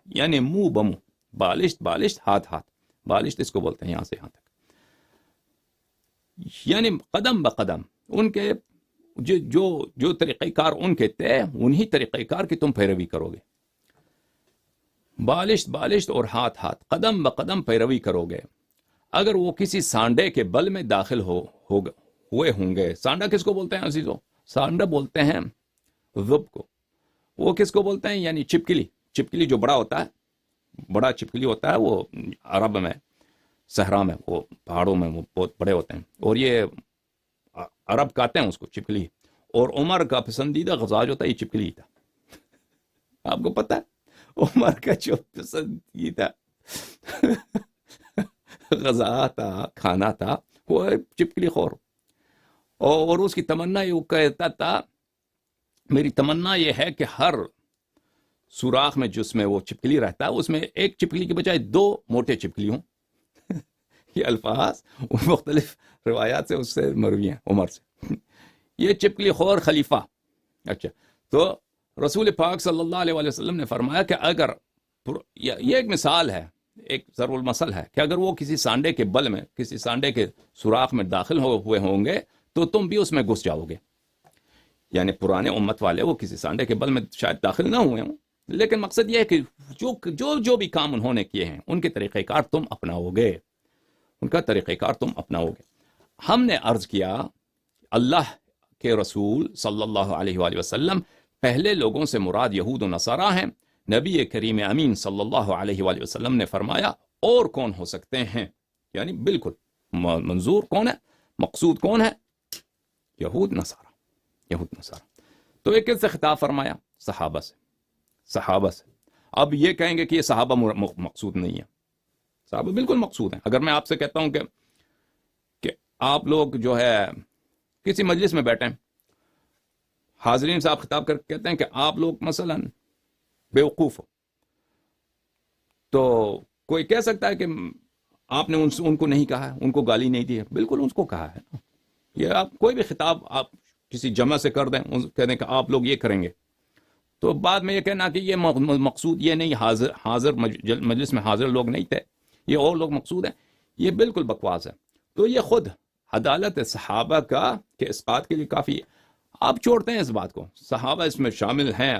یعنی منہ بمنہ، بالشت بالشت ہاتھ ہاتھ، بالشت اس کو بولتے ہیں یہاں سے یہاں تک، یعنی قدم بقدم ان کے جو طریقہ کار ان کے تھے انہی طریقہ کار کی تم پیروی کرو گے. بالشت بالشت اور ہاتھ ہاتھ، قدم بقدم پیروی کرو گے. اگر وہ کسی سانڈے کے بل میں داخل ہوئے ہوں گے. سانڈا کس کو بولتے ہیں عزیزو؟ سانڈا بولتے ہیں ذب کو. وہ کس کو بولتے ہیں؟ یعنی چپکلی. چپکلی جو بڑا ہوتا ہے، بڑا چپکلی ہوتا ہے، وہ عرب میں، صحرا میں، وہ پہاڑوں میں وہ بہت بڑے ہوتے ہیں، اور یہ عرب کہتے ہیں اس کو چپکلی. اور عمر کا پسندیدہ غذا جو تھا یہ چپکلی تھا. آپ کو پتہ ہے عمر کا جو پسندیدہ غذا تھا، کھانا تھا، وہ چپکلی خور. اور اس کی تمنا یہ کہتا تھا، میری تمنا یہ ہے کہ ہر سوراخ میں جس میں وہ چپکلی رہتا ہے اس میں ایک چپکلی کے بجائے 2 موٹے چپکلی ہوں. یہ الفاظ مختلف روایات سے اس سے مروی ہیں عمر سے. یہ چپکلی خور خلیفہ. اچھا، تو رسول پاک صلی اللہ علیہ وسلم نے فرمایا کہ اگر یہ ایک مثال ہے، ایک ضرب المثل ہے، کہ اگر وہ کسی سانڈے کے بل میں، کسی سانڈے کے سوراخ میں داخل ہوئے ہوں گے تو تم بھی اس میں گھس جاؤ گے. یعنی پرانے امت والے وہ کسی سانڈے کے بل میں شاید داخل نہ ہوئے ہوں، لیکن مقصد یہ ہے کہ جو بھی کام انہوں نے کیے ہیں ان کے طریقہ کار تم اپناؤ گے، ان کا طریقہ کار تم اپناؤ گے. ہم نے عرض کیا اللہ کے رسول صلی اللہ علیہ وآلہ وسلم پہلے لوگوں سے مراد یہود و نصارہ ہیں. نبی کریم امین صلی اللہ علیہ وآلہ وسلم نے فرمایا اور کون ہو سکتے ہیں؟ یعنی بالکل منظور کون ہے، مقصود کون ہے؟ یہود نصارہ. یہود نصارہ. تو ایک سے خطاب فرمایا؟ صحابہ سے. صحابہ سے. اب یہ کہیں گے کہ یہ صحابہ مقصود نہیں ہے. صحابہ بالکل مقصود ہیں. اگر میں آپ سے کہتا ہوں کہ آپ لوگ جو ہے کسی مجلس میں بیٹھے ہیں، حاضرین سے آپ خطاب کر کہتے ہیں کہ آپ لوگ مثلا بیوقوف ہو، تو کوئی کہہ سکتا ہے کہ آپ نے ان کو نہیں کہا ہے، ان کو گالی نہیں دی ہے؟ بالکل ان کو کہا ہے. یہ آپ کوئی بھی خطاب آپ کسی جمع سے کر دیں، کہہ دیں کہ آپ لوگ یہ کریں گے، تو بعد میں یہ کہنا کہ یہ مقصود یہ نہیں، حاضر مجلس میں حاضر لوگ نہیں تھے، یہ اور لوگ مقصود ہیں، یہ بالکل بکواس ہے. تو یہ خود عدالت صحابہ کا کہ اسقاط کے لیے کافی ہے. آپ چھوڑتے ہیں اس بات کو، صحابہ اس میں شامل ہیں،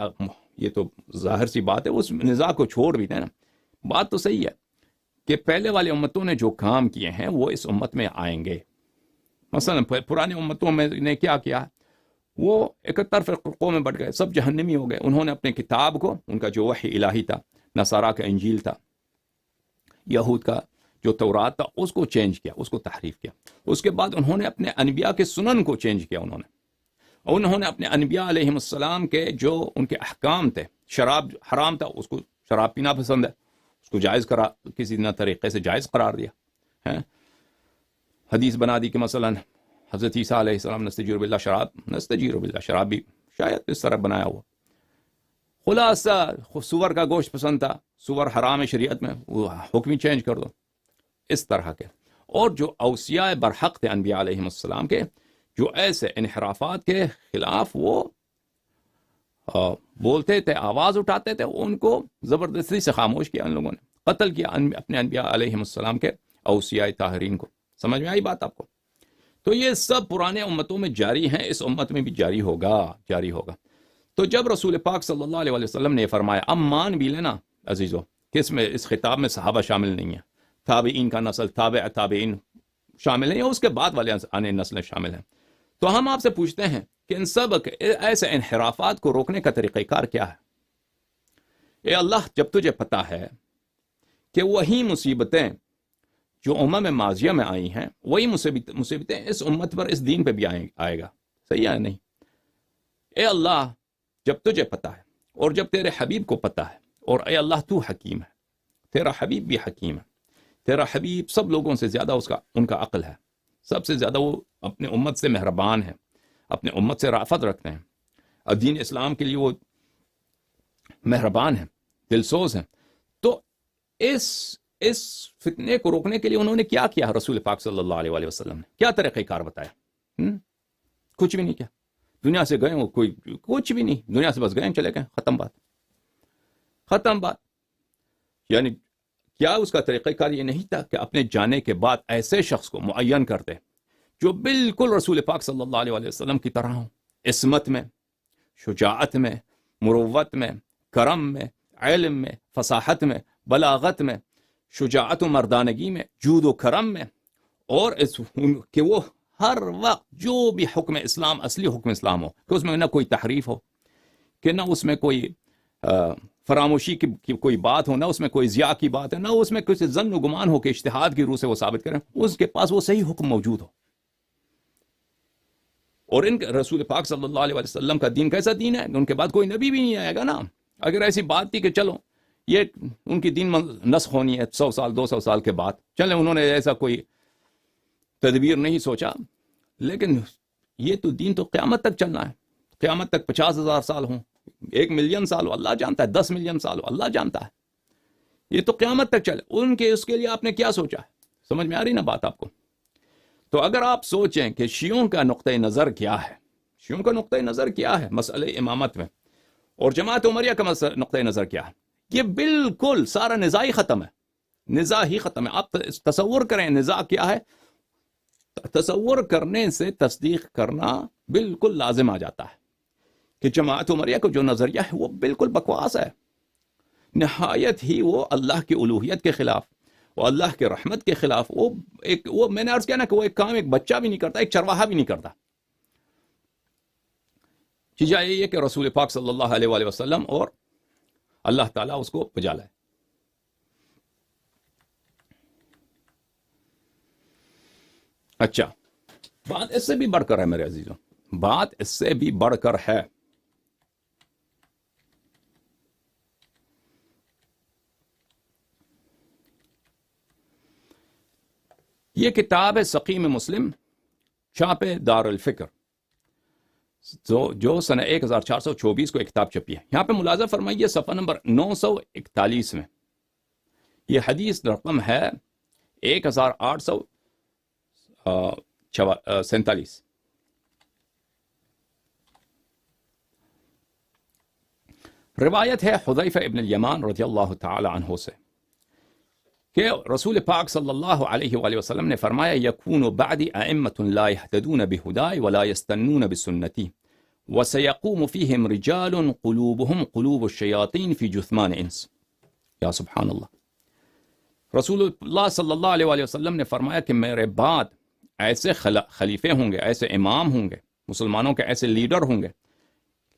یہ تو ظاہر سی بات ہے، اس نزاع کو چھوڑ بھی دیں نا. بات تو صحیح ہے کہ پہلے والے امتوں نے جو کام کیے ہیں وہ اس امت میں آئیں گے. مثلا پرانے امتوں میں نے کیا کیا؟ وہ 71 فرقوں میں بٹ گئے، سب جہنمی ہو گئے. انہوں نے اپنے کتاب کو، ان کا جو وحی الہی تھا، نصارہ کا انجیل تھا، یہود کا جو تورات تھا، اس کو چینج کیا، اس کو تحریف کیا. اس کے بعد انہوں نے اپنے انبیاء کے سنن کو چینج کیا. انہوں نے اپنے انبیاء علیہ السلام کے جو ان کے احکام تھے، شراب حرام تھا، اس کو شراب پینا پسند ہے، اس کو جائز کسی نہ طریقے سے جائز قرار دیا. حدیث بنا دی کہ مثلا حضرت عیسیٰ علیہ السلام نستجیر باللہ شراب بھی شاید اس طرح بنایا ہوا. خلاصہ سور کا گوشت پسند تھا، سور حرام ہے شریعت میں، وہ حکم چینج کر دو. اس طرح کے. اور جو اوصیاء برحق تھے انبیاء علیہ السلام کے، جو ایسے انحرافات کے خلاف وہ بولتے تھے، آواز اٹھاتے تھے، ان کو زبردستی سے خاموش کیا. ان لوگوں نے قتل کیا اپنے انبیاء علیہ السلام کے اوصیاء طاہرین کو. سمجھ میں آئی بات آپ کو؟ تو یہ سب پرانے امتوں میں جاری ہیں، اس امت میں بھی جاری ہوگا. تو جب رسول پاک صلی اللہ علیہ وسلم نے فرمایا، اب مان بھی لینا عزیزو کہ اس خطاب میں صحابہ شامل نہیں ہیں، تابعین کا نسل، تابع تابعین شامل نہیں ہیں، اس کے بعد والے آنے نسلیں شامل ہیں. تو ہم آپ سے پوچھتے ہیں کہ ان سب ایسے انحرافات کو روکنے کا طریقہ کار کیا ہے؟ اے اللہ، جب تجھے پتا ہے کہ وہی مصیبتیں جو ماضیہ میں آئی ہیں وہی مصیبتیں اس امت پر اس دین پہ بھی آئے گا. صحیح ہے نہیں؟ اے اللہ جب تجھے پتہ ہے اور جب تیرے حبیب کو پتہ ہے، اور اے اللہ تو حکیم ہے، تیرا حبیب بھی حکیم ہے، تیرا حبیب سب لوگوں سے زیادہ ان کا عقل ہے، سب سے زیادہ وہ اپنے امت سے مہربان ہے، اپنے امت سے رافت رکھتے ہیں، اور دین اسلام کے لیے وہ مہربان ہیں، دلسوز ہیں. تو اس فتنے کو روکنے کے لیے انہوں نے کیا کیا؟ رسول پاک صلی اللہ علیہ وسلم نے کیا طریقہ کار بتایا؟ کچھ بھی نہیں کیا. دنیا سے گئے وہ کچھ بھی نہیں، دنیا سے بس گئے چلے گئے، ختم بات. یعنی کیا اس کا طریقہ کار یہ نہیں تھا کہ اپنے جانے کے بعد ایسے شخص کو معین کرتے جو بالکل رسول پاک صلی اللہ علیہ وسلم کی طرح ہوں، عصمت میں، شجاعت میں، مروت میں، کرم میں، علم میں، فصاحت میں، بلاغت میں، شجاعت و مردانگی میں، جود و کرم میں، اور کہ وہ ہر وقت جو بھی حکم اسلام، اصلی حکم اسلام ہو، کہ اس میں نہ کوئی تحریف ہو، کہ نہ اس میں کوئی فراموشی کی کوئی بات ہو، نہ اس میں کوئی ضیاع کی بات ہے، نہ اس میں کچھ ظن و گمان ہو کہ اجتہاد کی روح سے وہ ثابت کریں، اس کے پاس وہ صحیح حکم موجود ہو. اور ان رسول پاک صلی اللہ علیہ وسلم کا دین کیسا دین ہے؟ ان کے بعد کوئی نبی بھی نہیں آئے گا نا. اگر ایسی بات تھی کہ چلو یہ ان کی دین نسخ ہونی ہے 100 سال 200 سال کے بعد، چلیں انہوں نے ایسا کوئی تدبیر نہیں سوچا، لیکن یہ تو دین تو قیامت تک چلنا ہے. قیامت تک 50,000 سال ہوں، 1,000,000 سال ہو، اللہ جانتا ہے، 10 ملین سال ہو، اللہ جانتا ہے. یہ تو قیامت تک چلے. اس کے لیے آپ نے کیا سوچا ہے؟ سمجھ میں آ رہی نا بات آپ کو؟ تو اگر آپ سوچیں کہ شیعوں کا نقطۂ نظر کیا ہے، شیعوں کا نقطۂ نظر کیا ہے مسئلہ امامت میں، اور جماعت عمریہ کا نقطۂ نظر کیا ہے، یہ بالکل سارا نزاع ہی ختم ہے. نزاع ہی ختم ہے. آپ تصور کریں نزاع کیا ہے. تصور کرنے سے تصدیق کرنا بالکل لازم آ جاتا ہے کہ جماعت عمریہ کو جو نظریہ ہے وہ بالکل بکواس ہے، نہایت ہی وہ اللہ کی الوہیت کے خلاف، وہ اللہ کے رحمت کے خلاف. وہ میں نے عرض کیا نا کہ وہ ایک کام ایک بچہ بھی نہیں کرتا، ایک چرواہا بھی نہیں کرتا. چیز یہ ہے کہ رسول پاک صلی اللہ علیہ وآلہ وسلم اور اللہ تعالیٰ اس کو بجا لائے. اچھا، بات اس سے بھی بڑھ کر ہے میرے عزیزوں، بات اس سے بھی بڑھ کر ہے. یہ کتاب ہے سقیم مسلم، چھاپ دار الفکر، جو سنہ 1424 کو ایک کتاب چھپی ہے. یہاں پہ ملاحظہ فرمائیے صفحہ نمبر 941 میں یہ حدیث رقم ہے 1847. روایت ہے حذیفہ ابن الیمان رضی اللہ تعالی عنہ سے کہ رسول پاک صلی اللہ علیہ وآلہ وسلم نے فرمایا یکون بعد ائمة لا يهتدون بہدائی ولا يستنون بسنتی وسيقوم فيهم رجال قلوبهم قلوب الشیاطین فی جثمان انس. یا سبحان اللہ. رسول اللہ صلی اللہ علیہ وآلہ وسلم نے فرمایا کہ میرے بعد ایسے خلیفے ہوں گے، ایسے امام ہوں گے، مسلمانوں کے ایسے لیڈر ہوں گے،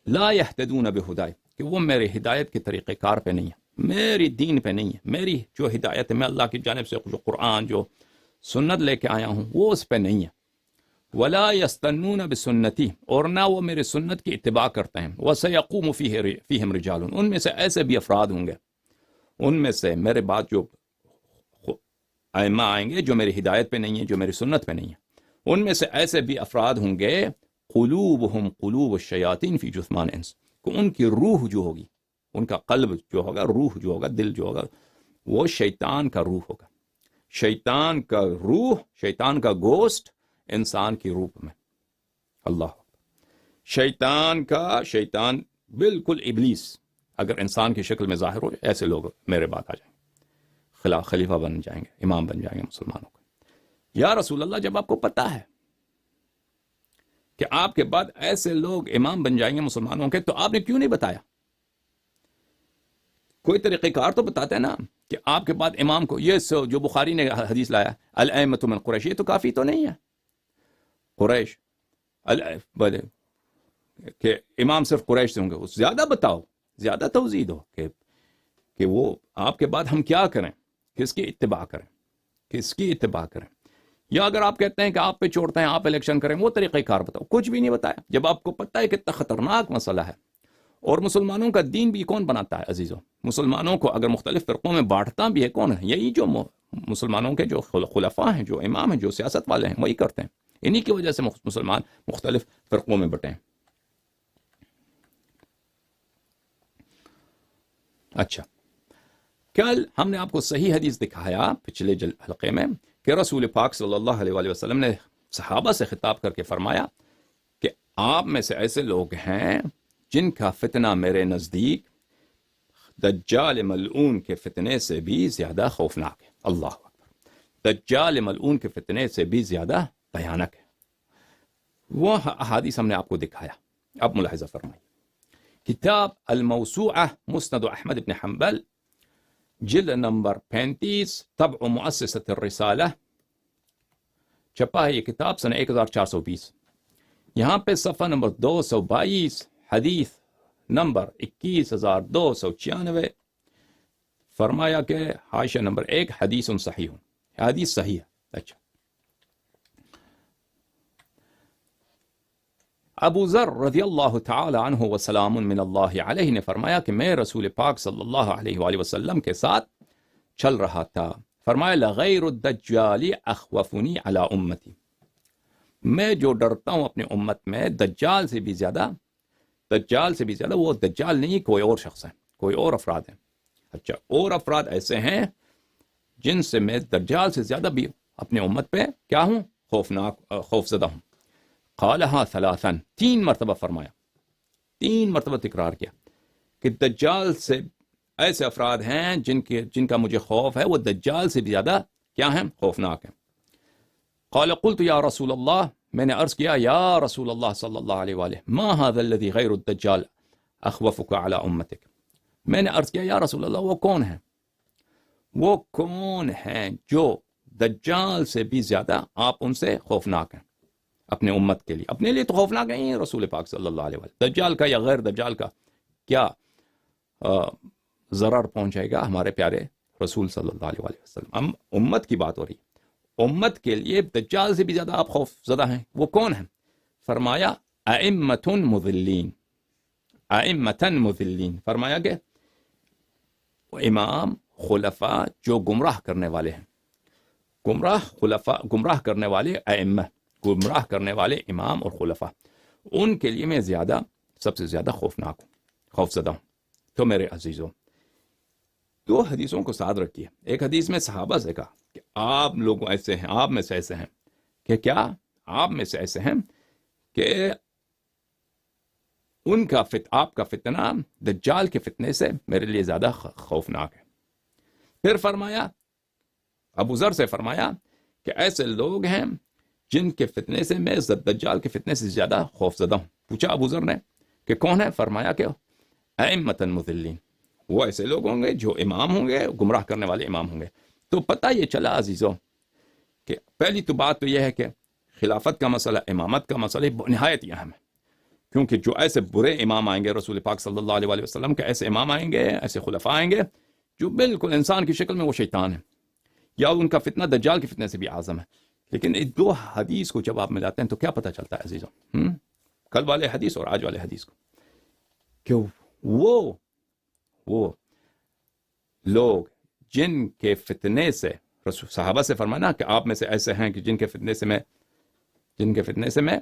لا يهتدون بہدائی، کہ وہ میرے ہدایت کے طریقہ کار پہ نہیں ہے، میری دین پہ نہیں ہے، میری جو ہدایت ہے، میں اللہ کی جانب سے جو قرآن جو سنت لے کے آیا ہوں وہ اس پہ نہیں ہے. ولا یستنون بسنتی، اور نہ وہ میرے سنت کی اتباع کرتے ہیں. وسیقوم فیہم رجال، ان میں سے ایسے بھی افراد ہوں گے، ان میں سے میرے بعد جو ائمہ آئیں گے جو میری ہدایت پہ نہیں ہے، جو میری سنت پہ نہیں ہے، ان میں سے ایسے بھی افراد ہوں گے قلوبہم قلوب الشیاطین فی جثمان انس، کہ ان کی روح جو ہوگی، ان کا قلب جو ہوگا، روح جو ہوگا، دل جو ہوگا، وہ شیطان کا روح ہوگا. شیطان کا روح، شیطان کا گوشت انسان کی روح میں. اللہ، شیطان بالکل ابلیس اگر انسان کی شکل میں ظاہر ہو جائے، ایسے لوگ میرے بعد آ جائیں گے، خلیفہ بن جائیں گے، امام بن جائیں گے مسلمانوں کو. یا رسول اللہ، جب آپ کو پتا ہے کہ آپ کے بعد ایسے لوگ امام بن جائیں گے مسلمانوں کے، تو آپ نے کیوں نہیں بتایا؟ کوئی طریقہ کار تو بتاتے ہیں نا کہ آپ کے بعد امام کو، یہ جو بخاری نے حدیث لایا الائمۃ من قریش، یہ تو کافی تو نہیں ہے. قریش کہ امام صرف قریش سے ہوں گے، زیادہ بتاؤ، زیادہ توضیح دو کہ وہ آپ کے بعد ہم کیا کریں، کس کی اتباع کریں، کہ اس کی اتباع کریں. یا اگر آپ کہتے ہیں کہ آپ پہ چھوڑتے ہیں آپ الیکشن کریں، وہ طریقہ کار بتاؤ. کچھ بھی نہیں بتایا. جب آپ کو پتہ ہے کہ اتنا خطرناک مسئلہ ہے، اور مسلمانوں کا دین بھی کون بناتا ہے عزیزوں؟ مسلمانوں کو اگر مختلف فرقوں میں بانٹتا بھی ہے کون ہے؟ یہی جو مسلمانوں کے جو خلفاء ہیں، جو امام ہیں، جو سیاست والے ہیں، وہی کرتے ہیں. انہی کی وجہ سے مسلمان مختلف فرقوں میں بٹے ہیں. اچھا، کل ہم نے آپ کو صحیح حدیث دکھایا پچھلے حلقے میں کہ رسول پاک صلی اللہ علیہ وآلہ وسلم نے صحابہ سے خطاب کر کے فرمایا کہ آپ میں سے ایسے لوگ ہیں جن کا فتنہ میرے نزدیک دجال ملعون کے فتنے سے بھی زیادہ خوفناک ہے. اللہ اکبر. دجال ملعون کے فتنے سے بھی زیادہ بھیانک ہے. وہ احادیث ہم نے آپ کو دکھایا. اب ملاحظہ فرمائیے. کتاب الموسوعہ مسند احمد بن حنبل، جلد نمبر 35، طبع مؤسسۃ الرسالہ، چھپا ہے یہ کتاب سنہ 1420. یہاں پہ صفحہ نمبر 222، حدیث نمبر 21296، فرمایا کہ حاشیہ نمبر 1، حدیث صحیح. حدیث صحیح ہے. اچھا، ابو ذر رضی اللہ تعالی عنہ وسلام من اللہ علیہ نے فرمایا کہ میں رسول پاک صلی اللہ علیہ وآلہ وسلم کے ساتھ چل رہا تھا. فرمایا لغیر الدجال اخوفنی علی امتی، میں جو ڈرتا ہوں اپنی امت میں دجال سے بھی زیادہ وہ دجال نہیں، کوئی اور شخص ہے، کوئی اور افراد ہیں. اچھا، اور افراد ایسے ہیں جن سے میں دجال سے زیادہ بھی اپنے امت پہ کیا ہوں؟ خوفزدہ ہوں. قالها ثلاثا، 3 مرتبہ فرمایا، 3 مرتبہ تکرار کیا کہ دجال سے ایسے افراد ہیں جن کا مجھے خوف ہے، وہ دجال سے بھی زیادہ کیا ہیں؟ خوفناک ہیں. قال قلت یا رسول اللہ، میں نے عرض کیا یا رسول اللہ صلی اللہ علیہ وآلہ، ما هذا الذي غیر الدجال اخوفك على امتك. میں نے عرض کیا یا رسول اللہ، وہ کون ہیں جو دجال سے بھی زیادہ آپ ان سے خوفناک ہیں اپنے امت کے لیے؟ اپنے لیے تو خوفناک نہیں ہے رسول پاک صلی اللہ علیہ وآلہ. دجال کا یا غیر دجال کا کیا ضرر پہنچائے گا ہمارے پیارے رسول صلی اللہ علیہ وآلہ وسلم؟ ہم امت کی بات ہو رہی ہے. امت کے لیے دجال سے بھی زیادہ آپ خوف زدہ ہیں. وہ کون ہیں؟ فرمایا ائمۃ مضلین. فرمایا کہ امام، خلفاء جو گمراہ کرنے والے ہیں. گمراہ کرنے والے ائمہ، گمراہ کرنے والے امام اور خلفاء، ان کے لیے میں سب سے زیادہ خوفزدہ ہوں. تو میرے عزیزوں، 2 حدیثوں کو ساتھ رکھیے. ایک حدیث میں صحابہ سے کہا کہ آپ لوگ ایسے ہیں، آپ میں سے ایسے ہیں کہ کیا؟ آپ میں سے ایسے ہیں کہ آپ کا فتنہ دجال کے فتنے سے میرے لیے زیادہ خوفناک ہے. پھر فرمایا، ابو ذر سے فرمایا کہ ایسے لوگ ہیں جن کے فتنے سے میں دجال کے فتنے سے زیادہ خوفزدہ ہوں. پوچھا ابو ذر نے کہ کون ہے؟ فرمایا کہ ائمۃ مضلین، وہ ایسے لوگ ہوں گے جو امام ہوں گے، گمراہ کرنے والے امام ہوں گے. تو پتہ یہ چلا عزیزوں کہ پہلی تو بات تو یہ ہے کہ خلافت کا مسئلہ، امامت کا مسئلہ نہایت اہم ہے، کیونکہ جو ایسے برے امام آئیں گے رسول پاک صلی اللہ علیہ وآلہ وسلم کے، ایسے امام آئیں گے، ایسے خلفاء آئیں گے جو بالکل انسان کی شکل میں وہ شیطان ہیں، یا ان کا فتنہ دجال کے فتنے سے بھی اعظم ہے. لیکن اس 2 حدیث کو جب آپ ملاتے ہیں تو کیا پتہ چلتا ہے عزیزوں؟ کل والے حدیث اور آج والے حدیث کو، کہ وہ لوگ جن کے فتنے سے رسول صحابہ سے فرمانا کہ آپ میں سے ایسے ہیں کہ جن کے فتنے سے میں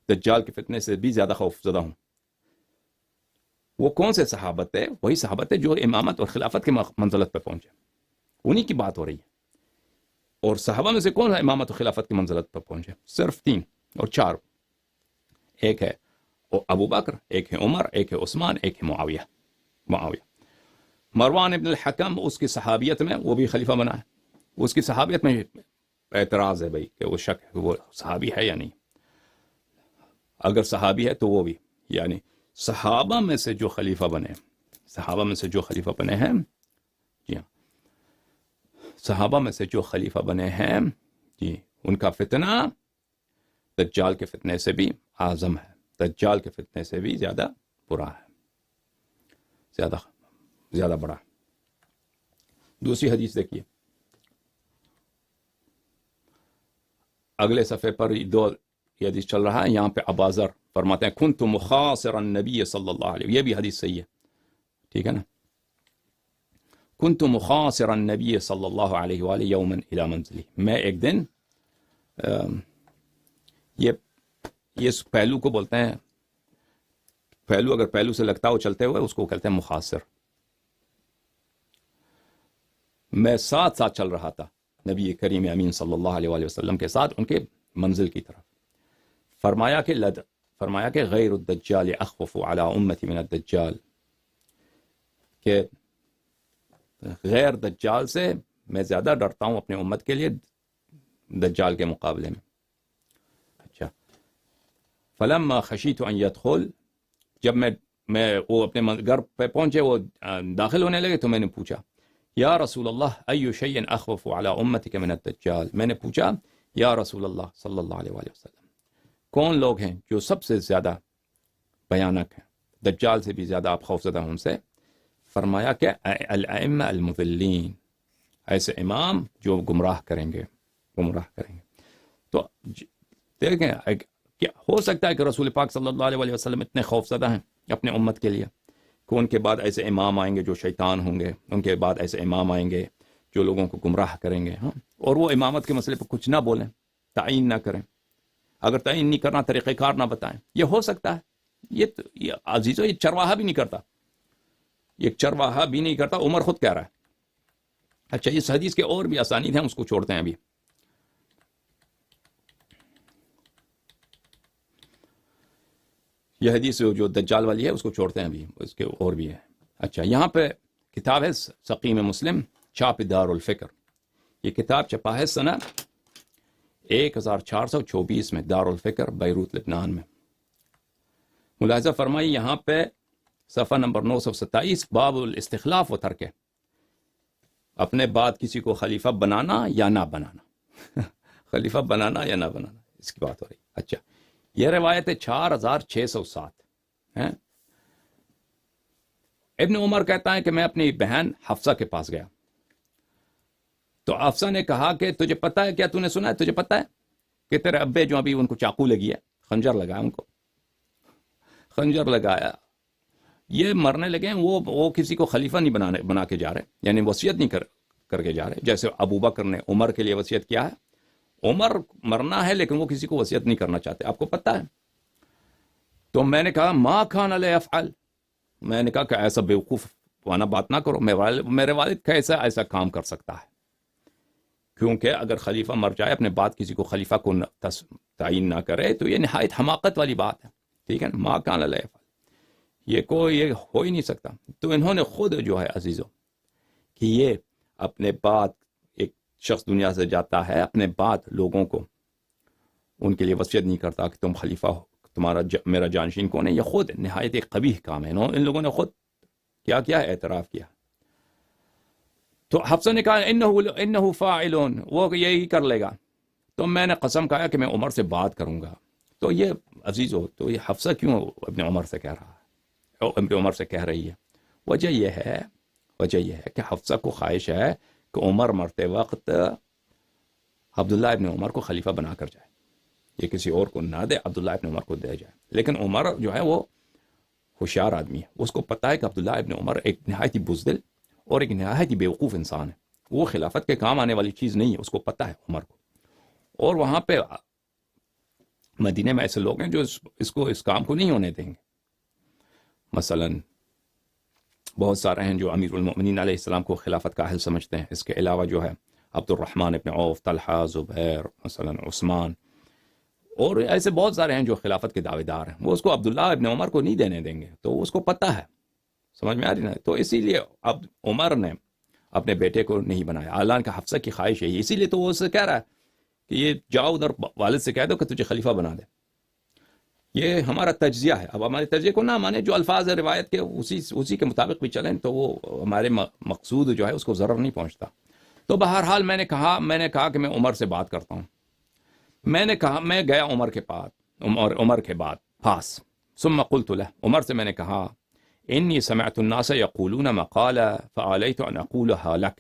دجال کے فتنے سے بھی زیادہ خوف زدہ ہوں. وہ کون سے صحابت ہے؟ وہی صحابت ہے جو امامت اور خلافت کے منزلت پہ پہنچے. انہی کی بات ہو رہی ہے. اور صحابہ میں سے کون ہے امامت اور خلافت کی منزلت پہ پہنچے؟ صرف 3 اور 4. ایک ہے ابو بکر، ایک ہے عمر، ایک ہے عثمان، ایک ہے معاویہ. مروان ابن الحکم اس کی صحابیت میں وہ بھی خلیفہ بنا ہے. اس کی صحابیت میں اعتراض ہے بھائی کہ وہ شک ہے وہ صحابی ہے یا نہیں. اگر صحابی ہے تو وہ بھی، یعنی صحابہ میں سے جو خلیفہ بنے ہیں، جی ہاں، صحابہ میں سے جو خلیفہ بنے ہیں، جی، ان کا فتنہ دجال کے فتنے سے بھی اعظم ہے، دجال کے فتنے سے بھی زیادہ برا ہے، زیادہ بڑا. دوسری حدیث دیکھیے. اگلے صفحے پر دو یہ حدیث چل رہا ہے، یہاں پہ اباذر فرماتے ہیں کنت مخاصر النبی صلی اللہ علیہ، یہ بھی حدیث صحیح ہے، ٹھیک ہے نا، کنت مخاصر النبی صلی اللہ علیہ وآلہ یوما الی منزلی، میں ایک دن یہ اس پہلو کو بولتے ہیں، پہلو اگر پہلو سے لگتا ہو چلتے ہوئے اس کو کہتے ہیں مخاصر، میں ساتھ ساتھ چل رہا تھا نبی کریم امین صلی اللہ علیہ وآلہ وسلم کے ساتھ ان کے منزل کی طرف، فرمایا کہ غیر الدجال اخوف علی امتی من الدجال، کہ غیر دجال سے میں زیادہ ڈرتا ہوں اپنے امت کے لیے دجال کے مقابلے میں۔ اچھا، فلما خشیت ان يدخل، جب میں وہ اپنے گھر پہ پہنچے، وہ داخل ہونے لگے، تو میں نے پوچھا یا رسول اللہ ای شیء اخوف علی امتک من الدجال، میں نے پوچھا یا رسول اللہ صلی اللہ علیہ وآلہ وسلم کون لوگ ہیں جو سب سے زیادہ بھیانک ہیں، دجال سے بھی زیادہ آپ خوفزدہ ہیں ان سے؟ فرمایا کہ الائمہ المضلین، ایسے امام جو گمراہ کریں گے۔ تو دیکھیں کیا ہو سکتا ہے کہ رسول پاک صلی اللہ علیہ وسلم اتنے خوفزدہ ہیں اپنے امت کے لیے کہ ان کے بعد ایسے امام آئیں گے جو شیطان ہوں گے، ان کے بعد ایسے امام آئیں گے جو لوگوں کو گمراہ کریں گے، ہاں، اور وہ امامت کے مسئلے پہ کچھ نہ بولیں، تعین نہ کریں، اگر تعین نہیں کرنا طریقہ کار نہ بتائیں، یہ ہو سکتا ہے؟ یہ عزیزو یہ چرواہا بھی نہیں کرتا، یہ چرواہا بھی نہیں کرتا، عمر خود کہہ رہا ہے۔ اچھا، اس حدیث کے اور بھی اسانید ہیں، اس کو چھوڑتے ہیں ابھی۔ یہ حدیث جو دجال والی ہے اس کو چھوڑتے ہیں ابھی، اس کے اور بھی ہے۔ اچھا، یہاں پہ کتاب ہے سقیم مسلم، چھاپ دار الفکر، یہ کتاب چھپا ہے سنہ 1424 میں، دار الفکر بیروت لبنان میں۔ ملاحظہ فرمائی یہاں پہ صفحہ نمبر 927، باب الاستخلاف و ترک، اپنے بعد کسی کو خلیفہ بنانا یا نہ بنانا خلیفہ بنانا یا نہ بنانا، اس کی بات ہو رہی۔ اچھا، یہ روایت ہے 4607 ہیں۔ ابن عمر کہتا ہے کہ میں اپنی بہن حفصہ کے پاس گیا، تو حفصہ نے کہا کہ تجھے پتہ ہے کیا، تو نے سنا ہے، تجھے پتہ ہے کہ تیرے ابے جو ابھی ان کو چاقو لگی ہے، خنجر لگایا، ان کو خنجر لگایا، یہ مرنے لگے ہیں، وہ کسی کو خلیفہ نہیں بنا کے جا رہے، یعنی وصیت نہیں کر کے جا رہے، جیسے ابو بکر نے عمر کے لیے وصیت کیا ہے۔ عمر مرنا ہے لیکن وہ کسی کو وصیت نہیں کرنا چاہتے، آپ کو پتہ ہے۔ تو میں نے کہا ما کان لیفعل، میں نے کہا کہ ایسا بیوقوف وانا بات نہ کرو، میرے والد کیسا ایسا کام کر سکتا ہے، کیونکہ اگر خلیفہ مر جائے اپنے بعد کسی کو خلیفہ کو تعین نہ کرے تو یہ نہایت حماقت والی بات ہے، ٹھیک ہے نا، ما کان لیفعل، یہ ہو ہی نہیں سکتا۔ تو انہوں نے خود جو ہے عزیزو کہ یہ اپنے بعد ایک شخص دنیا سے جاتا ہے، اپنے بعد لوگوں کو ان کے لیے وصیت نہیں کرتا کہ تم خلیفہ ہو، تمہارا میرا جانشین کون ہے، یہ خود نہایت ایک قبیح کام ہے، ان لوگوں نے خود کیا کیا، اعتراف کیا۔ تو حفصہ نے کہا انہو فاعلون، وہ یہی کر لے گا، تو میں نے قسم کھایا کہ میں عمر سے بات کروں گا۔ تو یہ عزیزو، تو یہ حفصہ کیوں ابن عمر سے کہہ رہا ہے، ابن عمر سے کہہ رہی ہے؟ وجہ یہ ہے کہ حفصہ کو خواہش ہے کہ عمر مرتے وقت عبداللہ ابن عمر کو خلیفہ بنا کر جائے، یہ کسی اور کو نہ دے، عبداللہ ابن عمر کو دے جائے۔ لیکن عمر جو ہے وہ ہوشیار آدمی ہے، اس کو پتہ ہے کہ عبداللہ ابن عمر ایک نہایت ہی بزدل اور ایک نہایت ہی بیوقوف انسان ہے، وہ خلافت کے کام آنے والی چیز نہیں ہے، اس کو پتہ ہے عمر کو۔ اور وہاں پہ مدینے میں ایسے لوگ ہیں جو اس کام کو نہیں ہونے دیں گے، مثلاً بہت سارے ہیں جو امیر المؤمنین علیہ السلام کو خلافت کا اہل سمجھتے ہیں، اس کے علاوہ جو ہے عبد الرحمن ابن عوف، طلحہ، زبیر، مثلاً عثمان، اور ایسے بہت سارے ہیں جو خلافت کے دعوے دار ہیں، وہ اس کو عبداللہ ابن عمر کو نہیں دینے دیں گے، تو اس کو پتہ ہے، سمجھ میں آ رہی نا؟ تو اسی لیے اب عمر نے اپنے بیٹے کو نہیں بنایا، حالانکہ حفصہ کی خواہش ہے، اسی لیے تو وہ اسے کہہ رہا ہے کہ یہ جاؤ ادھر والد سے کہہ دو کہ تجھے خلیفہ بنا دے۔ یہ ہمارا تجزیہ ہے، اب ہمارے تجزیے کو نہ مانے، جو الفاظ ہے روایت کے اسی کے مطابق بھی چلیں تو وہ ہمارے مقصود جو ہے اس کو ضرر نہیں پہنچتا۔ تو بہرحال میں نے کہا کہ میں عمر سے بات کرتا ہوں، میں گیا عمر کے پاس، ثم قلت له، عمر سے میں نے کہا انی سمعت الناس یقولون مقالا فعلیت ان اقولها لک،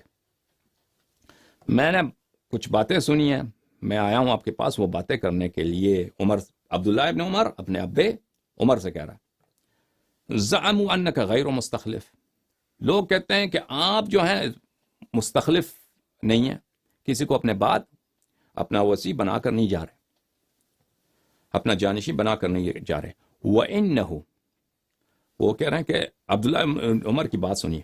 میں نے کچھ باتیں سنی ہیں، میں آیا ہوں آپ کے پاس وہ باتیں کرنے کے لیے. عبداللہ ابن عمر اپنے ابے عمر سے کہہ رہا ہے زعموا انک غیر مستخلف. لوگ کہتے ہیں کہ آپ جو ہیں مستخلف نہیں ہیں، کسی کو اپنے بعد اپنا وصی بنا کر نہیں جا رہے، اپنا جانشین بنا کر نہیں جا رہے. وَإِنَّهُ، وہ کہہ رہے ہیں کہ عبداللہ عمر کی بات سنیے،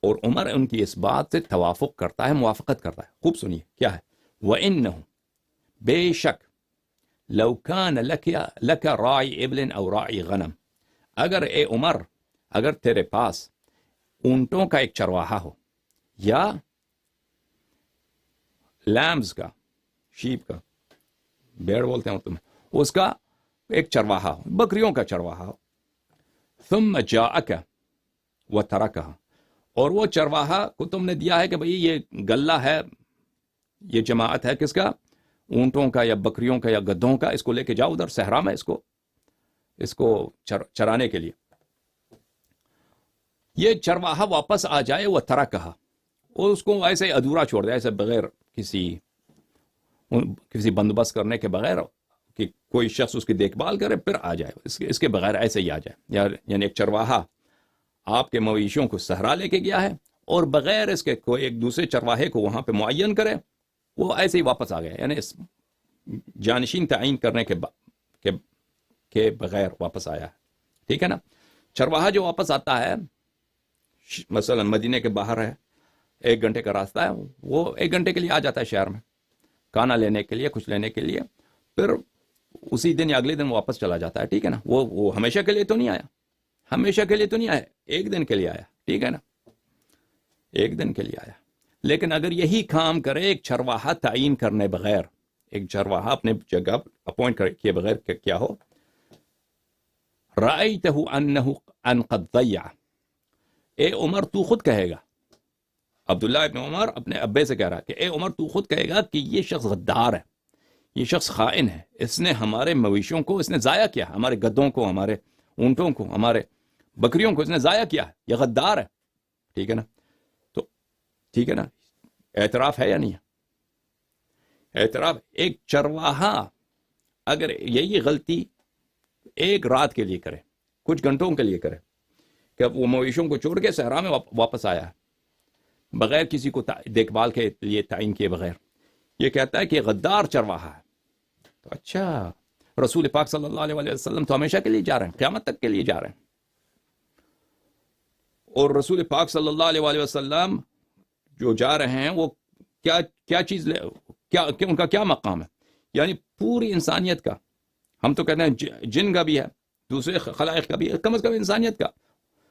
اور عمر ان کی اس بات سے توافق کرتا ہے، موافقت کرتا ہے. خوب سنیے کیا ہے. وَإِنَّهُ، بے شک، لو كان لك راعي ابل او راعي غنم، اگر اے عمر، اگر تیرے پاس اونٹوں کا ایک چرواہا ہو، یا لیمز کا، شیپ کا، بیڑ بولتے ہیں تمہیں، اس کا ایک چرواہا ہو، بکریوں کا چرواہا ہو. ثم جاءك وتركها، اور وہ چرواہا کو تم نے دیا ہے کہ بھئی یہ گلہ ہے، یہ جماعت ہے کس کا، اونٹوں کا یا بکریوں کا یا گدھوں کا، اس کو لے کے جاؤ ادھر صحرا میں، اس کو چرانے کے لیے. یہ چرواہا واپس آ جائے، وہ ترکہا، اور اس کو ایسے ادھورا چھوڑ دے، ایسے بغیر کسی بندوبست کرنے کے بغیر کہ کوئی شخص اس کی دیکھ بھال کرے، پھر آ جائے، اس کے بغیر ایسے ہی آ جائے. یعنی ایک چرواہا آپ کے مویشیوں کو صحرا لے کے گیا ہے، اور بغیر اس کے کوئی ایک دوسرے چرواہے کو وہاں پہ معین کرے، وہ ایسے ہی واپس آ گیا. یعنی اس جانشین تعین کرنے کے بغیر واپس آیا ہے. ٹھیک ہے نا. چرواہا جو واپس آتا ہے، مثلا مدینے کے باہر ہے، 1 گھنٹے کا راستہ ہے، وہ 1 گھنٹے کے لیے آ جاتا ہے شہر میں، کھانا لینے کے لیے، کچھ لینے کے لیے، پھر اسی دن یا اگلے دن واپس چلا جاتا ہے. ٹھیک ہے نا. وہ ہمیشہ کے لیے تو نہیں آیا، ہمیشہ کے لیے تو نہیں آیا، 1 دن کے لیے آیا. ٹھیک ہے نا. 1 دن کے لیے آیا. لیکن اگر یہی کام کرے ایک چرواہا تعین کرنے بغیر، ایک چرواہا اپنے جگہ اپوائنٹ کیے بغیر، کہ کیا ہو، رأیتہ ان قد ضیع، اے عمر تو خود کہے گا، عبداللہ ابن عمر اپنے ابے سے کہہ رہا ہے کہ اے عمر تو خود کہے گا کہ یہ شخص غدار ہے، یہ شخص خائن ہے، اس نے ہمارے مویشوں کو اس نے ضائع کیا، ہمارے گدوں کو، ہمارے اونٹوں کو، ہمارے بکریوں کو اس نے ضائع کیا ہے، یہ غدار ہے. ٹھیک ہے نا. تو ٹھیک ہے نا. اعتراف ہے یا نہیں ہے؟ اعتراف. ایک چرواہا اگر یہی غلطی 1 رات کے لیے کرے، کچھ گھنٹوں کے لیے کرے، کہ وہ مویشوں کو چھوڑ کے صحرا میں واپس آیا ہے بغیر کسی کو دیکھ بھال کے لیے تعین کیے بغیر، یہ کہتا ہے کہ غدار چرواہا ہے. تو اچھا، رسول پاک صلی اللہ علیہ وسلم تو ہمیشہ کے لیے جا رہے ہیں، قیامت تک کے لیے جا رہے ہیں، اور رسول پاک صلی اللہ علیہ وسلم جو جا رہے ہیں وہ کیا چیز ان کا کیا مقام ہے؟ یعنی پوری انسانیت کا، ہم تو کہتے ہیں جن کا بھی ہے، دوسرے خلائق کا بھی ہے، کم از کم انسانیت کا.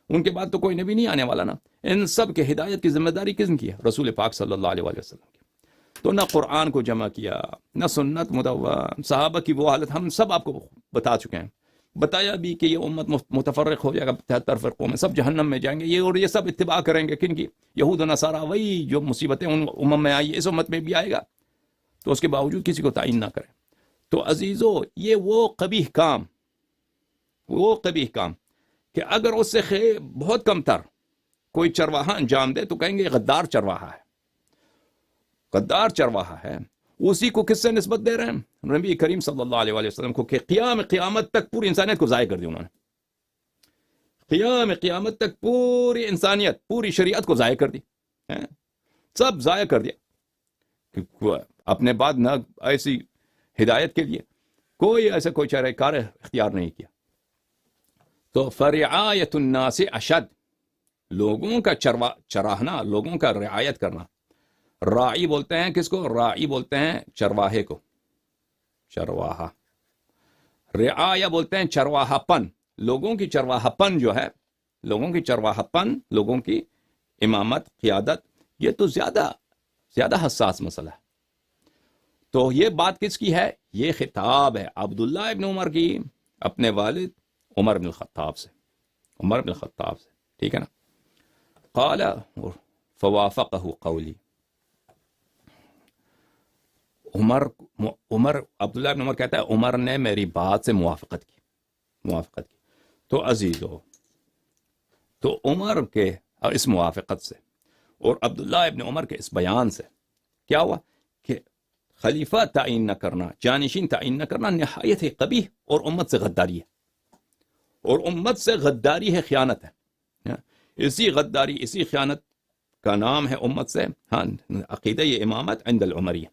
ان کے بعد تو کوئی نبی نہیں آنے والا نا. ان سب کے ہدایت کی ذمہ داری کس نے کی ہے؟ رسول پاک صلی اللہ علیہ وسلم کی. تو نہ قرآن کو جمع کیا، نہ سنت مدون، صحابہ کی وہ حالت ہم سب آپ کو بتا چکے ہیں. بتایا بھی کہ یہ امت متفرق ہو جائے گا 73 فرقوں میں، سب جہنم میں جائیں گے، اور یہ سب اتباع کریں گے کن کی؟ یہود و نصارہ. وہی جو مصیبتیں ان امم میں آئی، اس امت میں بھی آئے گا. تو اس کے باوجود کسی کو تعین نہ کریں. تو عزیزو، یہ وہ قبیح کام کہ اگر اس سے بہت کم تر کوئی چرواہا انجام دے تو کہیں گے غدار چرواہا ہے، غدار چرواہا ہے. اسی کو کس سے نسبت دے رہے ہیں؟ نبی کریم صلی اللہ علیہ وسلم کو، کہ قیامت تک پوری انسانیت کو ضائع کر دیا انہوں نے. قیامت تک پوری انسانیت، پوری شریعت کو ضائع کر دی، سب ضائع کر دیا. اپنے بعد نہ ایسی ہدایت کے لیے کوئی چارہ کار اختیار نہیں کیا. تو فرعایت الناس اشد، لوگوں کا چراہنا، لوگوں کا رعایت کرنا. راعی بولتے ہیں کس کو؟ راعی بولتے ہیں چرواہے کو، چرواہا. رعایا بولتے ہیں چرواہا پن. لوگوں کی چرواہا پن جو ہے، لوگوں کی چرواہا پن، لوگوں کی امامت، قیادت، یہ تو زیادہ حساس مسئلہ ہے. تو یہ بات کس کی ہے؟ یہ خطاب ہے عبداللہ ابن عمر کی اپنے والد عمر بن الخطاب سے. ٹھیک ہے نا. قال فوافقہ قولی. عبداللہ ابن عمر کہتا ہے عمر نے میری بات سے موافقت کی. تو عزیزو، تو عمر کے اس موافقت سے اور عبداللہ ابن عمر کے اس بیان سے کیا ہوا کہ خلیفہ تعین نہ کرنا، جانشین تعین نہ کرنا نہایت قبیح اور امت سے غداری ہے، اور امت سے غداری ہے، خیانت ہے۔ اسی غداری، اسی خیانت کا نام ہے امت سے عقیدہ امامت عند العمریہ۔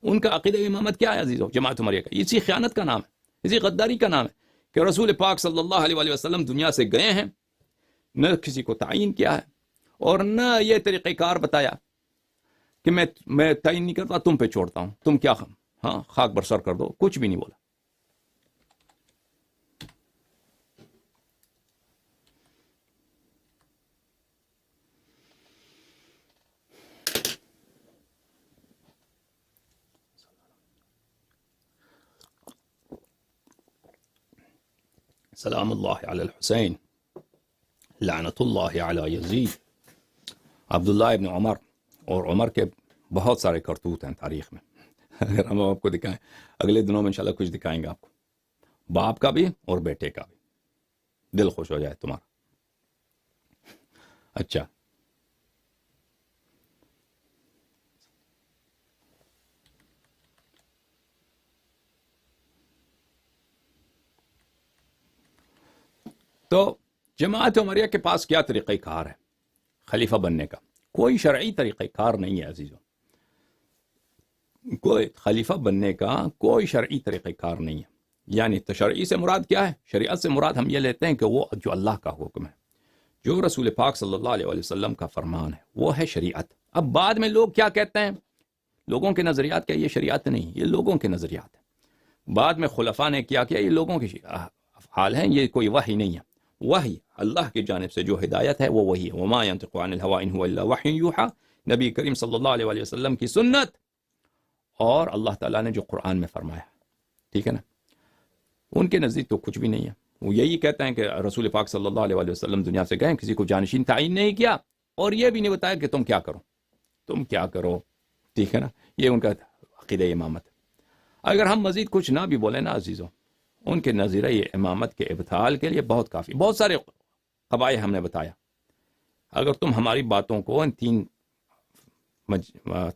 ان کا عقیدہ امامت کیا ہے عزیزو؟ جماعت عمریہ کا اسی خیانت کا نام ہے، اسی غداری کا نام ہے کہ رسول پاک صلی اللہ علیہ وآلہ وسلم دنیا سے گئے ہیں، نہ کسی کو تعین کیا ہے اور نہ یہ طریقہ کار بتایا کہ میں تعین نہیں کرتا، تم پہ چھوڑتا ہوں، تم کیا خاک برسر کر دو، کچھ بھی نہیں بولا۔ سلام اللہ علی الحسین، لعنت اللہ علی یزید۔ عبداللہ ابن عمر، اور عمر کے بہت سارے کرتوت ہیں تاریخ میں، اگر ہم آپ کو دکھائیں، اگلے دنوں میں انشاءاللہ کچھ دکھائیں گے آپ کو، باپ کا بھی اور بیٹے کا بھی، دل خوش ہو جائے تمہارا۔ اچھا، تو جماعت عمریہ کے پاس کیا طریقہ کار ہے خلیفہ بننے کا؟ کوئی شرعی طریقہ کار نہیں ہے عزیزو، کوئی خلیفہ بننے کا کوئی شرعی طریقہ کار نہیں ہے۔ یعنی تشریعی سے مراد کیا ہے؟ شریعت سے مراد ہم یہ لیتے ہیں کہ وہ جو اللہ کا حکم ہے، جو رسول پاک صلی اللہ علیہ وسلم کا فرمان ہے، وہ ہے شریعت۔ اب بعد میں لوگ کیا کہتے ہیں، لوگوں کے نظریات، کیا یہ شریعت نہیں، یہ لوگوں کے نظریات ہیں۔ بعد میں خلفاء نے کیا یہ لوگوں کی افعال ہیں، یہ کوئی وحی نہیں ہے۔ وحی اللہ کی جانب سے جو ہدایت ہے وہ وہی ہے، وما ينطق عن الهوى ان هو الا وحی یوحى، نبی کریم صلی اللہ علیہ وسلم کی سنت اور اللہ تعالیٰ نے جو قرآن میں فرمایا، ٹھیک ہے نا۔ ان کے نزدیک تو کچھ بھی نہیں ہے، وہ یہی کہتے ہیں کہ رسول پاک صلی اللہ علیہ وسلم دنیا سے گئے، کسی کو جانشین تعین نہیں کیا، اور یہ بھی نہیں بتایا کہ تم کیا کرو، تم کیا کرو، ٹھیک ہے نا۔ یہ ان کا عقیدہ امامت۔ اگر ہم مزید کچھ نہ بھی بولیں نا عزیزوں، ان کے نظریہ امامت کے ابطال کے لیے بہت کافی، بہت سارے قبائح ہم نے بتایا۔ اگر تم ہماری باتوں کو ان 3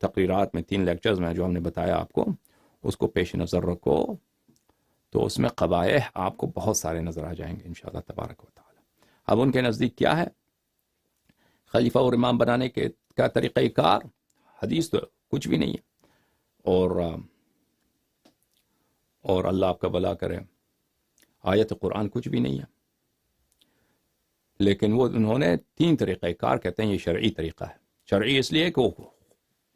تقریرات میں، 3 لیکچرز میں جو ہم نے بتایا آپ کو، اس کو پیش نظر رکھو تو اس میں قبائح آپ کو بہت سارے نظر آ جائیں گے انشاءاللہ تبارک و تعالی۔ اب ان کے نزدیک کیا ہے خلیفہ اور امام بنانے کے کا طریقہ کار؟ حدیث تو کچھ بھی نہیں ہے، اور اللہ آپ کا بھلا کرے، آیت قرآن کچھ بھی نہیں ہے، لیکن وہ انہوں نے 3 طریقہ کار کہتے ہیں یہ شرعی طریقہ ہے۔ شرعی اس لیے کہ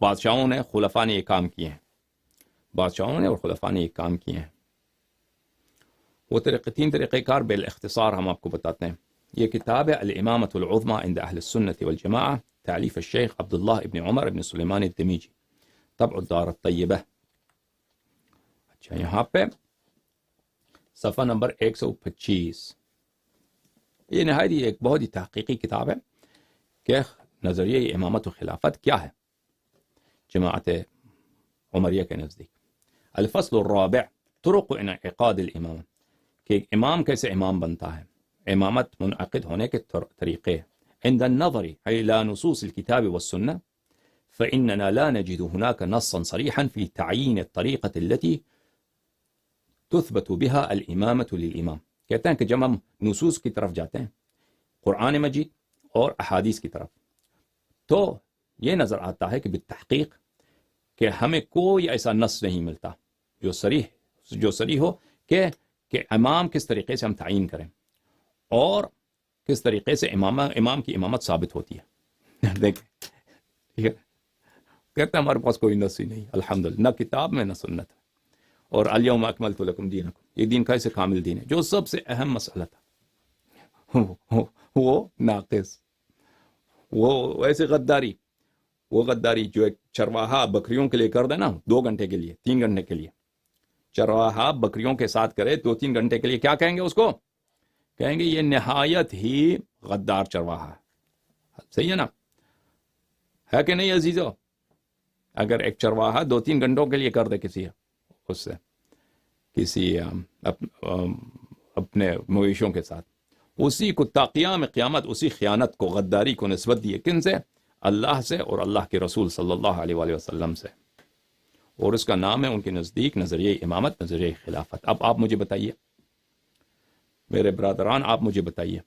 بادشاہوں نے، خلفاء نے یہ کام کیے ہیں، بادشاہوں نے اور خلفاء نے یہ کام کیے ہیں۔ وہ 3 طریقہ کار بالاختصار ہم آپ کو بتاتے ہیں۔ یہ کتاب ہے الامامۃ العظمیٰ عند اہل السنۃ والجماعہ، تالیف الشیخ عبداللہ ابن عمر ابن سلیمان الدمیجی، طبع الدار الطیبہ۔ اچھا، یہاں پہ صفحہ نمبر 125، یہ نہایت ایک بہت ہی تحقیقی کتاب ہے کہ نظریہ امامت و خلافت کیا ہے جماعت عمریہ کے نزدیک۔ الفصل الرابع، طرق انعقاد الامام، کہ امام کیسے امام بنتا ہے، امامت منعقد ہونے کے طریقے۔ عند النظر الى نصوص الكتاب والسنة فإننا لا نجد هناك نصا صريحا في تعيين الطريقة التي تثبت بها الامامة للامام۔ کہتے ہیں کہ جب ہم نصوص کی طرف جاتے ہیں، قرآن مجید اور احادیث کی طرف، تو یہ نظر آتا ہے کہ بالتحقیق کہ ہمیں کوئی ایسا نص نہیں ملتا جو صریح ہو کہ امام کس طریقے سے ہم تعین کریں اور کس طریقے سے امام کی امامت ثابت ہوتی ہے۔ دیکھیں، ٹھیک ہے، کہتے ہیں ہمارے پاس کوئی نص ہی نہیں، الحمدللہ، نہ کتاب میں نہ سنت میں۔ اور الیوم اکملت لکم دینکم، یہ دین کیسے کامل دین ہے؟ جو سب سے اہم مسئلہ تھا وہ ناقص، وہ ایسے غداری جو ایک چرواہا بکریوں کے لیے کر دے نا 2 گھنٹے کے لیے، 3 گھنٹے کے لیے، چرواہا بکریوں کے ساتھ کرے 2-3 گھنٹے کے لیے، کیا کہیں گے اس کو؟ کہیں گے یہ نہایت ہی غدار چرواہا ہے۔ صحیح ہے نا، ہے کہ نہیں عزیزو؟ اگر ایک چرواہا 2-3 گھنٹوں کے لیے کر دے کسی اپنے مویشوں کے ساتھ، اسی کو تا قیام قیامت اسی خیانت کو، غداری کو نسبت دیے، کن سے؟ اللہ سے اور اللہ کے رسول صلی اللہ علیہ وآلہ وسلم سے۔ اور اس کا نام ہے ان کے نزدیک نظریہ امامت، نظریہ خلافت۔ اب آپ مجھے بتائیے میرے برادران، آپ مجھے بتائیے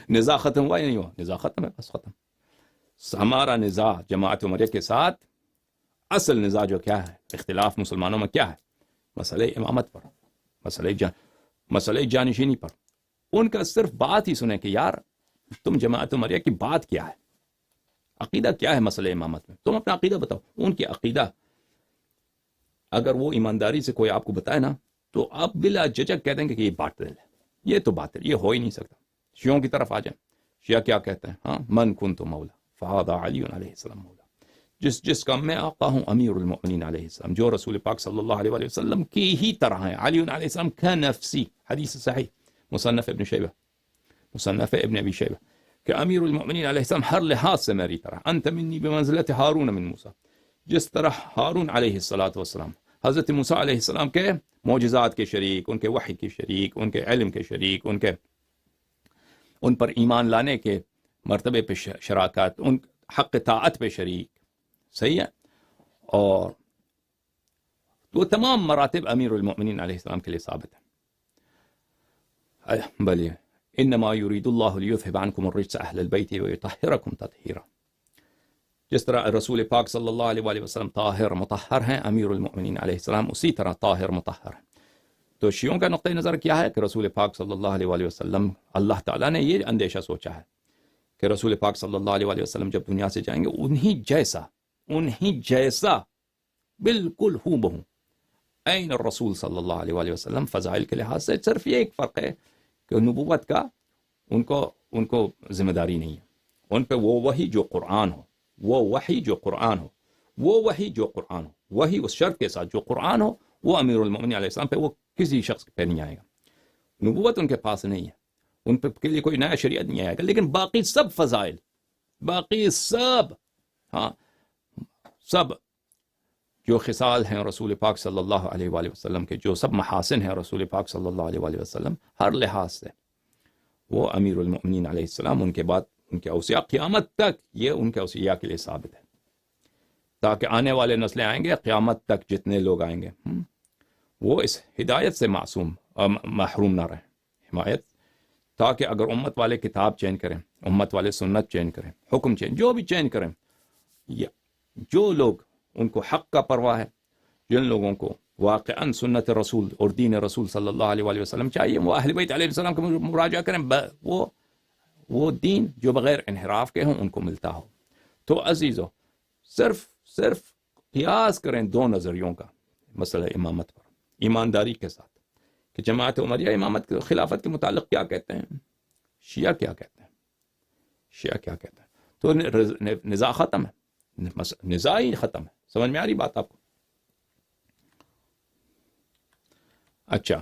نزاع ختم ہوا یا نہیں ہوا؟ نزاع ختم ہے، بس ختم۔ ہمارا نزاع جماعت عمریہ کے ساتھ، اصل نزاع جو کیا ہے، اختلاف مسلمانوں میں کیا ہے؟ مسئلہ امامت پر، مسئلہ جانشینی پر۔ ان کا صرف بات ہی سنیں کہ یار تم جماعت عمریہ کی بات کیا ہے، عقیدہ کیا ہے مسئلہ امامت میں، تم اپنا عقیدہ بتاؤ۔ ان کی عقیدہ اگر وہ ایمانداری سے کوئی آپ کو بتائے نا تو آپ بلا جھجک کہہ دیں گے کہ یہ باطل ہے، یہ تو باطل، یہ ہو ہی نہیں سکتا۔ شیعوں کی طرف آ جائیں، شیعہ کیا کہتے ہیں؟ ہاں، من کنت مولا فہذا علی علیہ السلام مولا، جس کا میں آقا ہوں امیر المؤمنین علیہ السلام، جو رسول پاک صلی اللہ علیہ وآلہ وسلم کی ہی طرح ہیں، علی علیہ السلام کا نفسی، حدیث صحیح مصنف ابن ابی شیبہ کہ امیر المؤمنین علیہ السلام ہر لحاظ سے میری طرح، انت منی بمنزلت ہارون من موسیٰ، جس طرح ہارون علیہ السلام حضرت موسیٰ علیہ السلام کے معجزات کے شریک، ان کے وحی کے شریک، ان کے علم کے شریک، ان پر ایمان لانے کے مرتبے پہ شراکت، ان حق طاعت پہ شریک، صحیح ہے۔ اور وہ تمام مراتب امیر المؤمنین علیہ السلام کے لیے ثابت ہے۔ بلی انما یرید اللہ لیذھب عنکم الرجس اہل البیت ویطہرکم تطہیرا، جس طرح رسول پاک صلی اللہ علیہ وآلہ وسلم طاہر مطہر ہیں، امیر المؤمنین علیہ السلام اسی طرح طاہر مطہر ہیں۔ تو شیعوں کا نقطہ نظر کیا ہے کہ رسول پاک صلی اللہ علیہ وآلہ وسلم، اللہ تعالیٰ نے یہ اندیشہ سوچا ہے کہ رسول پاک صلی اللہ علیہ وآلہ وسلم جب دنیا سے جائیں گے انہی جیسا بالکل ہو بہو عین الرسول صلی اللہ علیہ وآلہ وسلم۔ فضائل کے لحاظ سے صرف یہ ایک فرق ہے کہ نبوت کا ان کو ذمہ داری نہیں ہے، ان پہ وہ وحی جو قرآن ہو، وہی اس شرط کے ساتھ جو قرآن ہو، وہ امیر المؤمنین علیہ السلام پہ، وہ کسی شخص پہ نہیں آئے گا۔ نبوت ان کے پاس نہیں ہے، ان پہ کے لیے کوئی نیا شریعت نہیں آئے گا، لیکن باقی سب فضائل، باقی سب جو خصال ہیں رسول پاک صلی اللہ علیہ وآلہ وسلم کے، جو سب محاسن ہیں رسول پاک صلی اللہ علیہ وآلہ وسلم، ہر لحاظ سے وہ امیر المؤمنین علیہ السلام، ان کے بعد ان کے اوصیاء، قیامت تک یہ ان کے اوصیاء کے لیے ثابت ہے، تاکہ آنے والے نسلیں آئیں گے، قیامت تک جتنے لوگ آئیں گے وہ اس ہدایت سے محروم نہ رہیں، حمایت، تاکہ اگر امت والے کتاب چینج کریں، امت والے سنت چینج کریں، حکم چینج، جو بھی چینج کریں، جو لوگ ان کو حق کا پرواہ ہے، جن لوگوں کو واقعاً سنت رسول اور دین رسول صلی اللہ علیہ وآلہ وسلم چاہیے، وہ اہل بیت علیہ السلام کو مراجعہ کریں، وہ دین جو بغیر انحراف کے ہوں ان کو ملتا ہو۔ تو عزیزو، صرف قیاس کریں دو نظریوں کا مسئلہ امامت پر، ایمانداری کے ساتھ، کہ جماعت عمریہ امامت خلافت کے متعلق کیا کہتے ہیں، شیعہ کیا کہتے ہیں، تو نزاع ختم ہے، نزاع ہی ختم ہے۔ سمجھ میں آ رہی بات آپ کو؟ اچھا،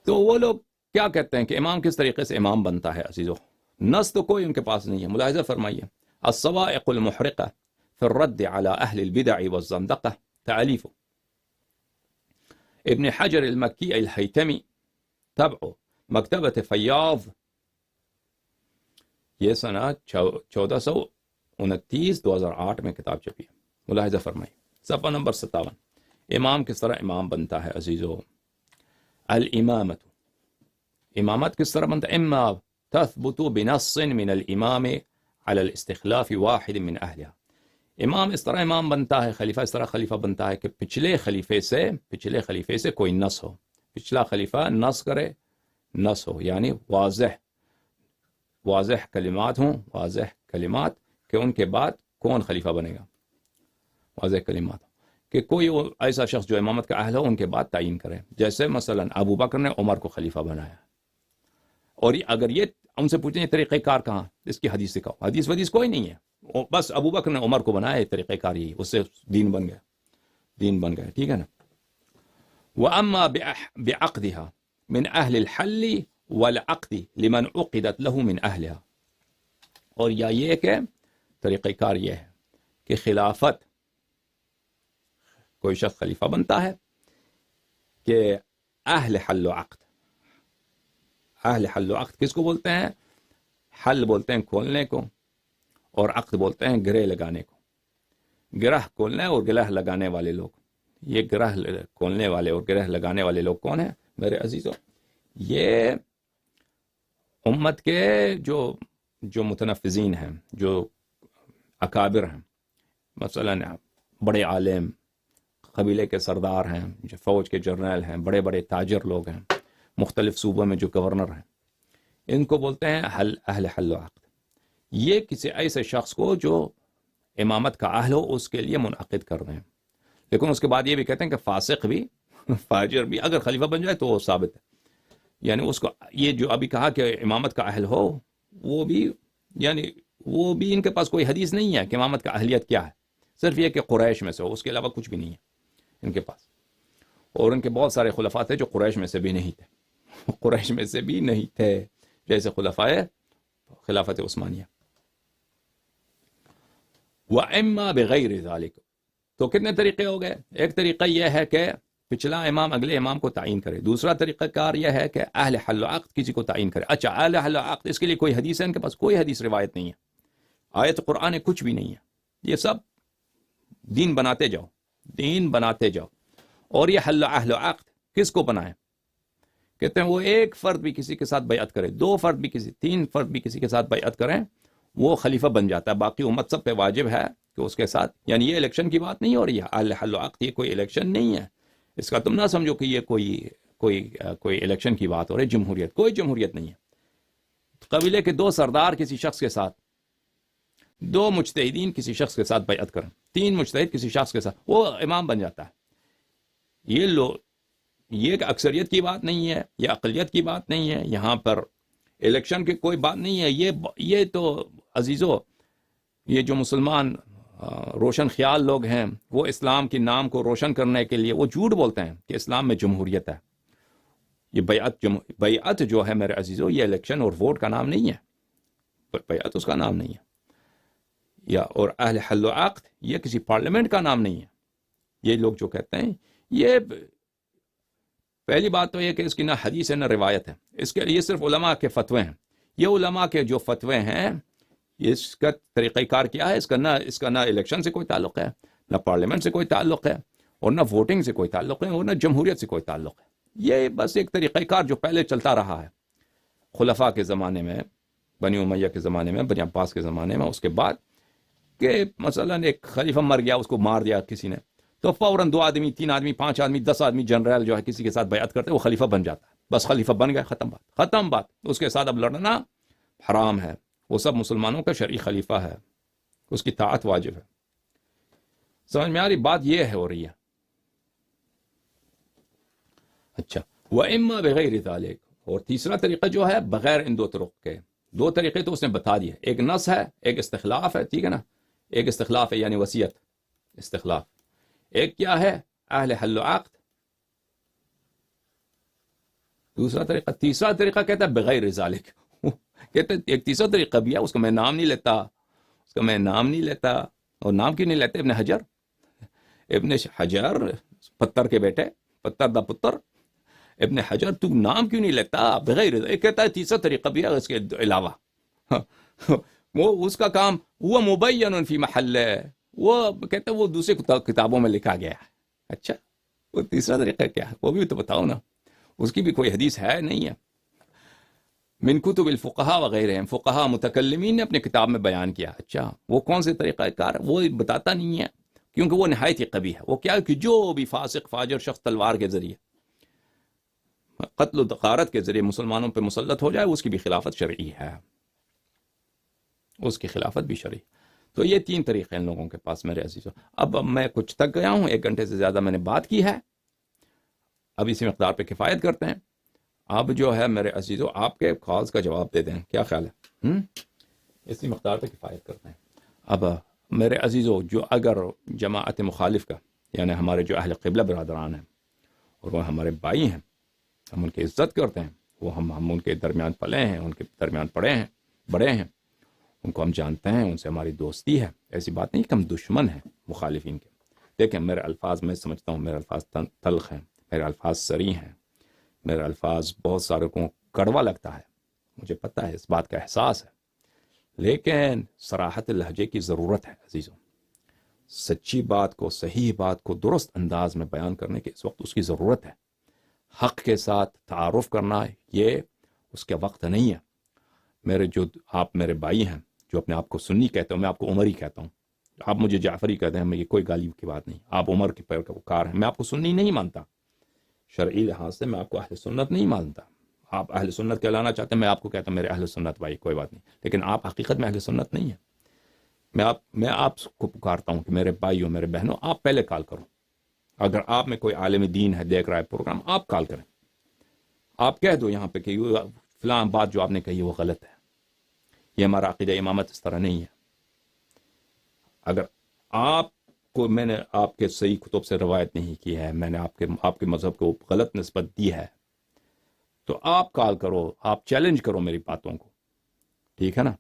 تو وہ لوگ کیا کہتے ہیں کہ امام کس طریقے سے امام بنتا ہے؟ عزیزو، نص تو کوئی ان کے پاس نہیں ہے، ملاحظہ فرمائیے، الصواعق المحرقہ فی الرد علی اہل البدع والزندقہ، تألیف ابن حجر المکی الحیتمی، طبع مکتبۃ فیاض، یہ سنہ 1429 2008 میں کتاب چھپی ہے، ملاحظہ فرمائیے، صفحہ نمبر 57۔ امام کس طرح امام بنتا ہے عزیزو؟ الامامت، امامت کس طرح بنتا ہے؟ اما تثبت بنص من الامام على الاستخلاف واحد من اہلها، امام اس طرح امام بنتا ہے، خلیفہ اس طرح خلیفہ بنتا ہے کہ پچھلے خلیفے سے کوئی نص ہو، پچھلا خلیفہ نص کرے، نص ہو یعنی واضح کلمات ہوں، واضح کلمات کہ ان کے بعد کون خلیفہ بنے گا، واضح کلمات کہ کوئی ایسا شخص جو امامت کا اہل ہو ان کے بعد تعین کرے، جیسے مثلا ابو بکر نے عمر کو خلیفہ بنایا، اور اگر یہ ان سے پوچھیں یہ طریقہ کار کہاں، اس کی حدیث دکھاؤ، حدیث کوئی نہیں ہے، بس ابو بکر نے عمر کو بنایا، طریقہ کار یہی، اس سے دین بن گیا، ٹھیک ہے نا۔ وَأَمَّا بِعَقْدِهَا مِنْ أَهْلِ الْحَلِّ وَالْعَقْدِ لِمَنْ عُقِدَتْ لَهُ مِنْ أَهْلِهَا، اور یا یہ کہ طریقہ کار یہ ہے کہ خلافت، کوئی شخص خلیفہ بنتا ہے کہ اہل حل و عقد، اہل حل و عقد کس کو بولتے ہیں؟ حل بولتے ہیں کھولنے کو، اور عقد بولتے ہیں گرے لگانے کو، گرہ کھولنے اور گرہ لگانے والے لوگ، یہ گرہ کھولنے والے اور گرہ لگانے والے لوگ کون ہیں میرے عزیزوں؟ یہ امت کے جو متنفذین ہیں، جو اکابر ہیں، مثلا بڑے عالم، قبیلے کے سردار ہیں، جو فوج کے جرنیل ہیں، بڑے بڑے تاجر لوگ ہیں، مختلف صوبوں میں جو گورنر ہیں، ان کو بولتے ہیں اہل حل و عقد۔ یہ کسی ایسے شخص کو جو امامت کا اہل ہو اس کے لیے منعقد کر دیں، لیکن اس کے بعد یہ بھی کہتے ہیں کہ فاسق بھی فاجر بھی اگر خلیفہ بن جائے تو وہ ثابت ہے، یعنی اس کو یہ جو ابھی کہا کہ امامت کا اہل ہو، وہ بھی یعنی وہ بھی ان کے پاس کوئی حدیث نہیں ہے کہ امامت کا اہلیت کیا ہے، صرف یہ کہ قریش میں سے ہو، اس کے علاوہ کچھ بھی نہیں ہے ان کے پاس۔ اور ان کے بہت سارے خلفاء تھے جو قریش میں سے بھی نہیں تھے، قریش میں سے بھی نہیں تھے، جیسے خلفاء خلافت عثمانیہ۔ وَإِمَّا بِغَيْرِ ذَلِكَ، تو کتنے طریقے ہو گئے؟ ایک طریقہ یہ ہے کہ پچھلا امام اگلے امام کو تعین کرے، دوسرا طریقہ کار یہ ہے کہ اہل حل و عقد کسی کو تعین کرے۔ اچھا اہل حل و عقد، اس کے لیے کوئی حدیث ہے ان کے پاس؟ کوئی حدیث روایت نہیں ہے، آیت قرآن کچھ بھی نہیں ہے، یہ سب دین بناتے جاؤ، دین بناتے جاؤ۔ اور یہ اہل و عقد کس کو بنائے؟ کہتے ہیں وہ ایک فرد بھی کسی کے ساتھ بیعت کرے، دو فرد بھی کسی، تین فرد بھی کسی کے ساتھ بیعت کریں، وہ خلیفہ بن جاتا ہے۔ باقی امت سب پہ واجب ہے کہ اس کے ساتھ، یعنی یہ الیکشن کی بات نہیں ہو رہی ہے، اہل حل و عقد یہ کوئی الیکشن نہیں ہے، اس کا تم نہ سمجھو کہ یہ کوئی الیکشن کی بات ہو رہی ہے، جمہوریت، کوئی جمہوریت نہیں ہے۔ قبیلے کے دو سردار کسی شخص کے ساتھ، دو مجتہدین کسی شخص کے ساتھ بیعت کریں، تین مجتہد کسی شخص کے ساتھ، وہ امام بن جاتا ہے۔ یہ ایک اکثریت کی بات نہیں ہے، یہ اقلیت کی بات نہیں ہے، یہاں پر الیکشن کی کوئی بات نہیں ہے۔ یہ تو عزیزو، یہ جو مسلمان روشن خیال لوگ ہیں، وہ اسلام کے نام کو روشن کرنے کے لیے وہ جھوٹ بولتے ہیں کہ اسلام میں جمہوریت ہے۔ یہ بیعت جو ہے میرے عزیزو، یہ الیکشن اور ووٹ کا نام نہیں ہے، بیعت اس کا نام نہیں ہے، اور اہل حل و عقد یہ کسی پارلیمنٹ کا نام نہیں ہے۔ یہ لوگ جو کہتے ہیں، یہ پہلی بات تو یہ کہ اس کی نہ حدیث ہے نہ روایت ہے، یہ صرف علماء کے فتوے ہیں۔ یہ علماء کے جو فتوے ہیں، اس کا طریقہ کار کیا ہے؟ اس کا نہ الیکشن سے کوئی تعلق ہے، نہ پارلیمنٹ سے کوئی تعلق ہے، اور نہ ووٹنگ سے کوئی تعلق ہے، اور نہ جمہوریت سے کوئی تعلق ہے۔ یہ بس ایک طریقہ کار جو پہلے چلتا رہا ہے خلفاء کے زمانے میں، بنی امیہ کے زمانے میں، بنی عباس کے زمانے میں، اس کے بعد کہ مثلا ایک خلیفہ مر گیا، اس کو مار دیا کسی نے، تو فوراً 2 آدمی، 3 آدمی، 5 آدمی، 10 آدمی جنرل جو ہے کسی کے ساتھ بیعت کرتے، وہ خلیفہ بن جاتا ہے، بس خلیفہ بن گیا، ختم بات۔ اس کے ساتھ اب لڑنا حرام ہے، وہ سب مسلمانوں کا شرعی خلیفہ ہے، اس کی طاعت واجب ہے۔ سمجھ میں آ رہی بات؟ یہ ہو رہی ہے۔ اچھا، وَإِمَّا بِغَيْرِ ذَلِكَ، اور تیسرا طریقہ جو ہے بغیر ان 2 طرق کے، 2 طریقے تو اس نے بتا دیے، ایک نص ہے، ایک استخلاف ہے، ٹھیک ہے نا، ایک استخلاف ہے یعنی وصیت، استخلاف۔ ایک کیا ہے؟ اہل حل و عقد۔ دوسرا طریقہ، تیسرا طریقہ کہتا ہے بغیر ذالک، کہتے ہیں ایک تیسرا طریقہ بھی ہے، اس کا میں نام نہیں لیتا، اور نام کیوں نہیں لیتے؟ ابن حجر پتھر کے بیٹے، پتھر دا پتر، ابن حجر تو نام کیوں نہیں لیتا بغیر ذالک؟ کہتا ہے تیسرا طریقہ بھی ہے اس کے علاوہ، وہ اس کا کام وہ مبین فی محل، وہ کہتے ہیں وہ دوسرے کتابوں میں لکھا گیا ہے۔ اچھا، وہ تیسرا طریقہ کیا ہے وہ بھی تو بتاؤ نا، اس کی بھی کوئی حدیث ہے نہیں ہے؟ من کتب الفقہاء وغیرہ، فقہاء متکلمین نے اپنے کتاب میں بیان کیا۔ اچھا، وہ کون سے طریقہ کار؟ وہ بتاتا نہیں ہے، کیونکہ وہ نہایت ہی قبیح ہے۔ وہ کیا ہے کہ جو بھی فاسق فاجر شخص تلوار کے ذریعے، قتل و غارت کے ذریعے مسلمانوں پہ مسلط ہو جائے، اس کی بھی خلافت شرعی ہے، اس کی خلافت بھی شرعی۔ تو یہ 3 طریقے ان لوگوں کے پاس میرے عزیزو۔ اب میں کچھ تک گیا ہوں، 1 گھنٹے سے زیادہ میں نے بات کی ہے، اب اسی مقدار پہ کفایت کرتے ہیں۔ اب جو ہے میرے عزیزو، آپ کے کالز کا جواب دے دیں، کیا خیال ہے؟ اسی مقدار پہ کفایت کرتے ہیں۔ اب میرے عزیزو، جو اگر جماعت مخالف کا، یعنی ہمارے جو اہل قبلہ برادران ہیں، اور وہ ہمارے بھائی ہیں، ہم ان کی عزت کرتے ہیں، وہ ہم ان کے درمیان پلے ہیں، ان کے درمیان پڑے ہیں، بڑے ہیں، ان کو ہم جانتے ہیں، ان سے ہماری دوستی ہے، ایسی بات نہیں کہ ہم دشمن ہیں مخالفین کے۔ دیکھیں میرے الفاظ، میں سمجھتا ہوں میرے الفاظ تلخ ہیں، میرے الفاظ سری ہیں، میرے الفاظ بہت سارے کو کڑوا لگتا ہے، مجھے پتہ ہے، اس بات کا احساس ہے، لیکن صراحت لہجے کی ضرورت ہے عزیزوں، سچی بات کو، صحیح بات کو درست انداز میں بیان کرنے کی اس وقت اس کی ضرورت ہے. حق کے ساتھ تعارف کرنا یہ اس کا وقت نہیں ہے. آپ میرے بھائی ہیں جو اپنے آپ کو سنی کہتے ہو، میں آپ کو عمری کہتا ہوں، آپ مجھے جعفری کہتے ہیں، یہ کوئی گالی کی بات نہیں. آپ عمر کے پیروکار ہیں، میں آپ کو سنی نہیں مانتا. شرعی لحاظ سے میں آپ کو اہل سنت نہیں مانتا. آپ اہل سنت کہلانا چاہتے ہیں، میں آپ کو کہتا ہوں میرے اہل سنت بھائی، کوئی بات نہیں، لیکن آپ حقیقت میں اہل سنت نہیں ہیں. میں آپ کو پکارتا ہوں کہ میرے بھائیوں، میرے بہنوں، آپ پہلے کال کرو. اگر آپ میں کوئی عالم دین ہے دیکھ رہا ہے پروگرام، آپ کال کریں. آپ کہہ دو یہاں پہ کہ فلاں بات جو آپ نے کہی وہ غلط ہے، یہ ہمارا عقیدہ امامت اس طرح نہیں ہے. اگر آپ کو میں نے آپ کے صحیح کتب سے روایت نہیں کی ہے، میں نے آپ کے مذہب کو غلط نسبت دی ہے، تو آپ کال کرو، آپ چیلنج کرو میری باتوں کو. ٹھیک ہے نا؟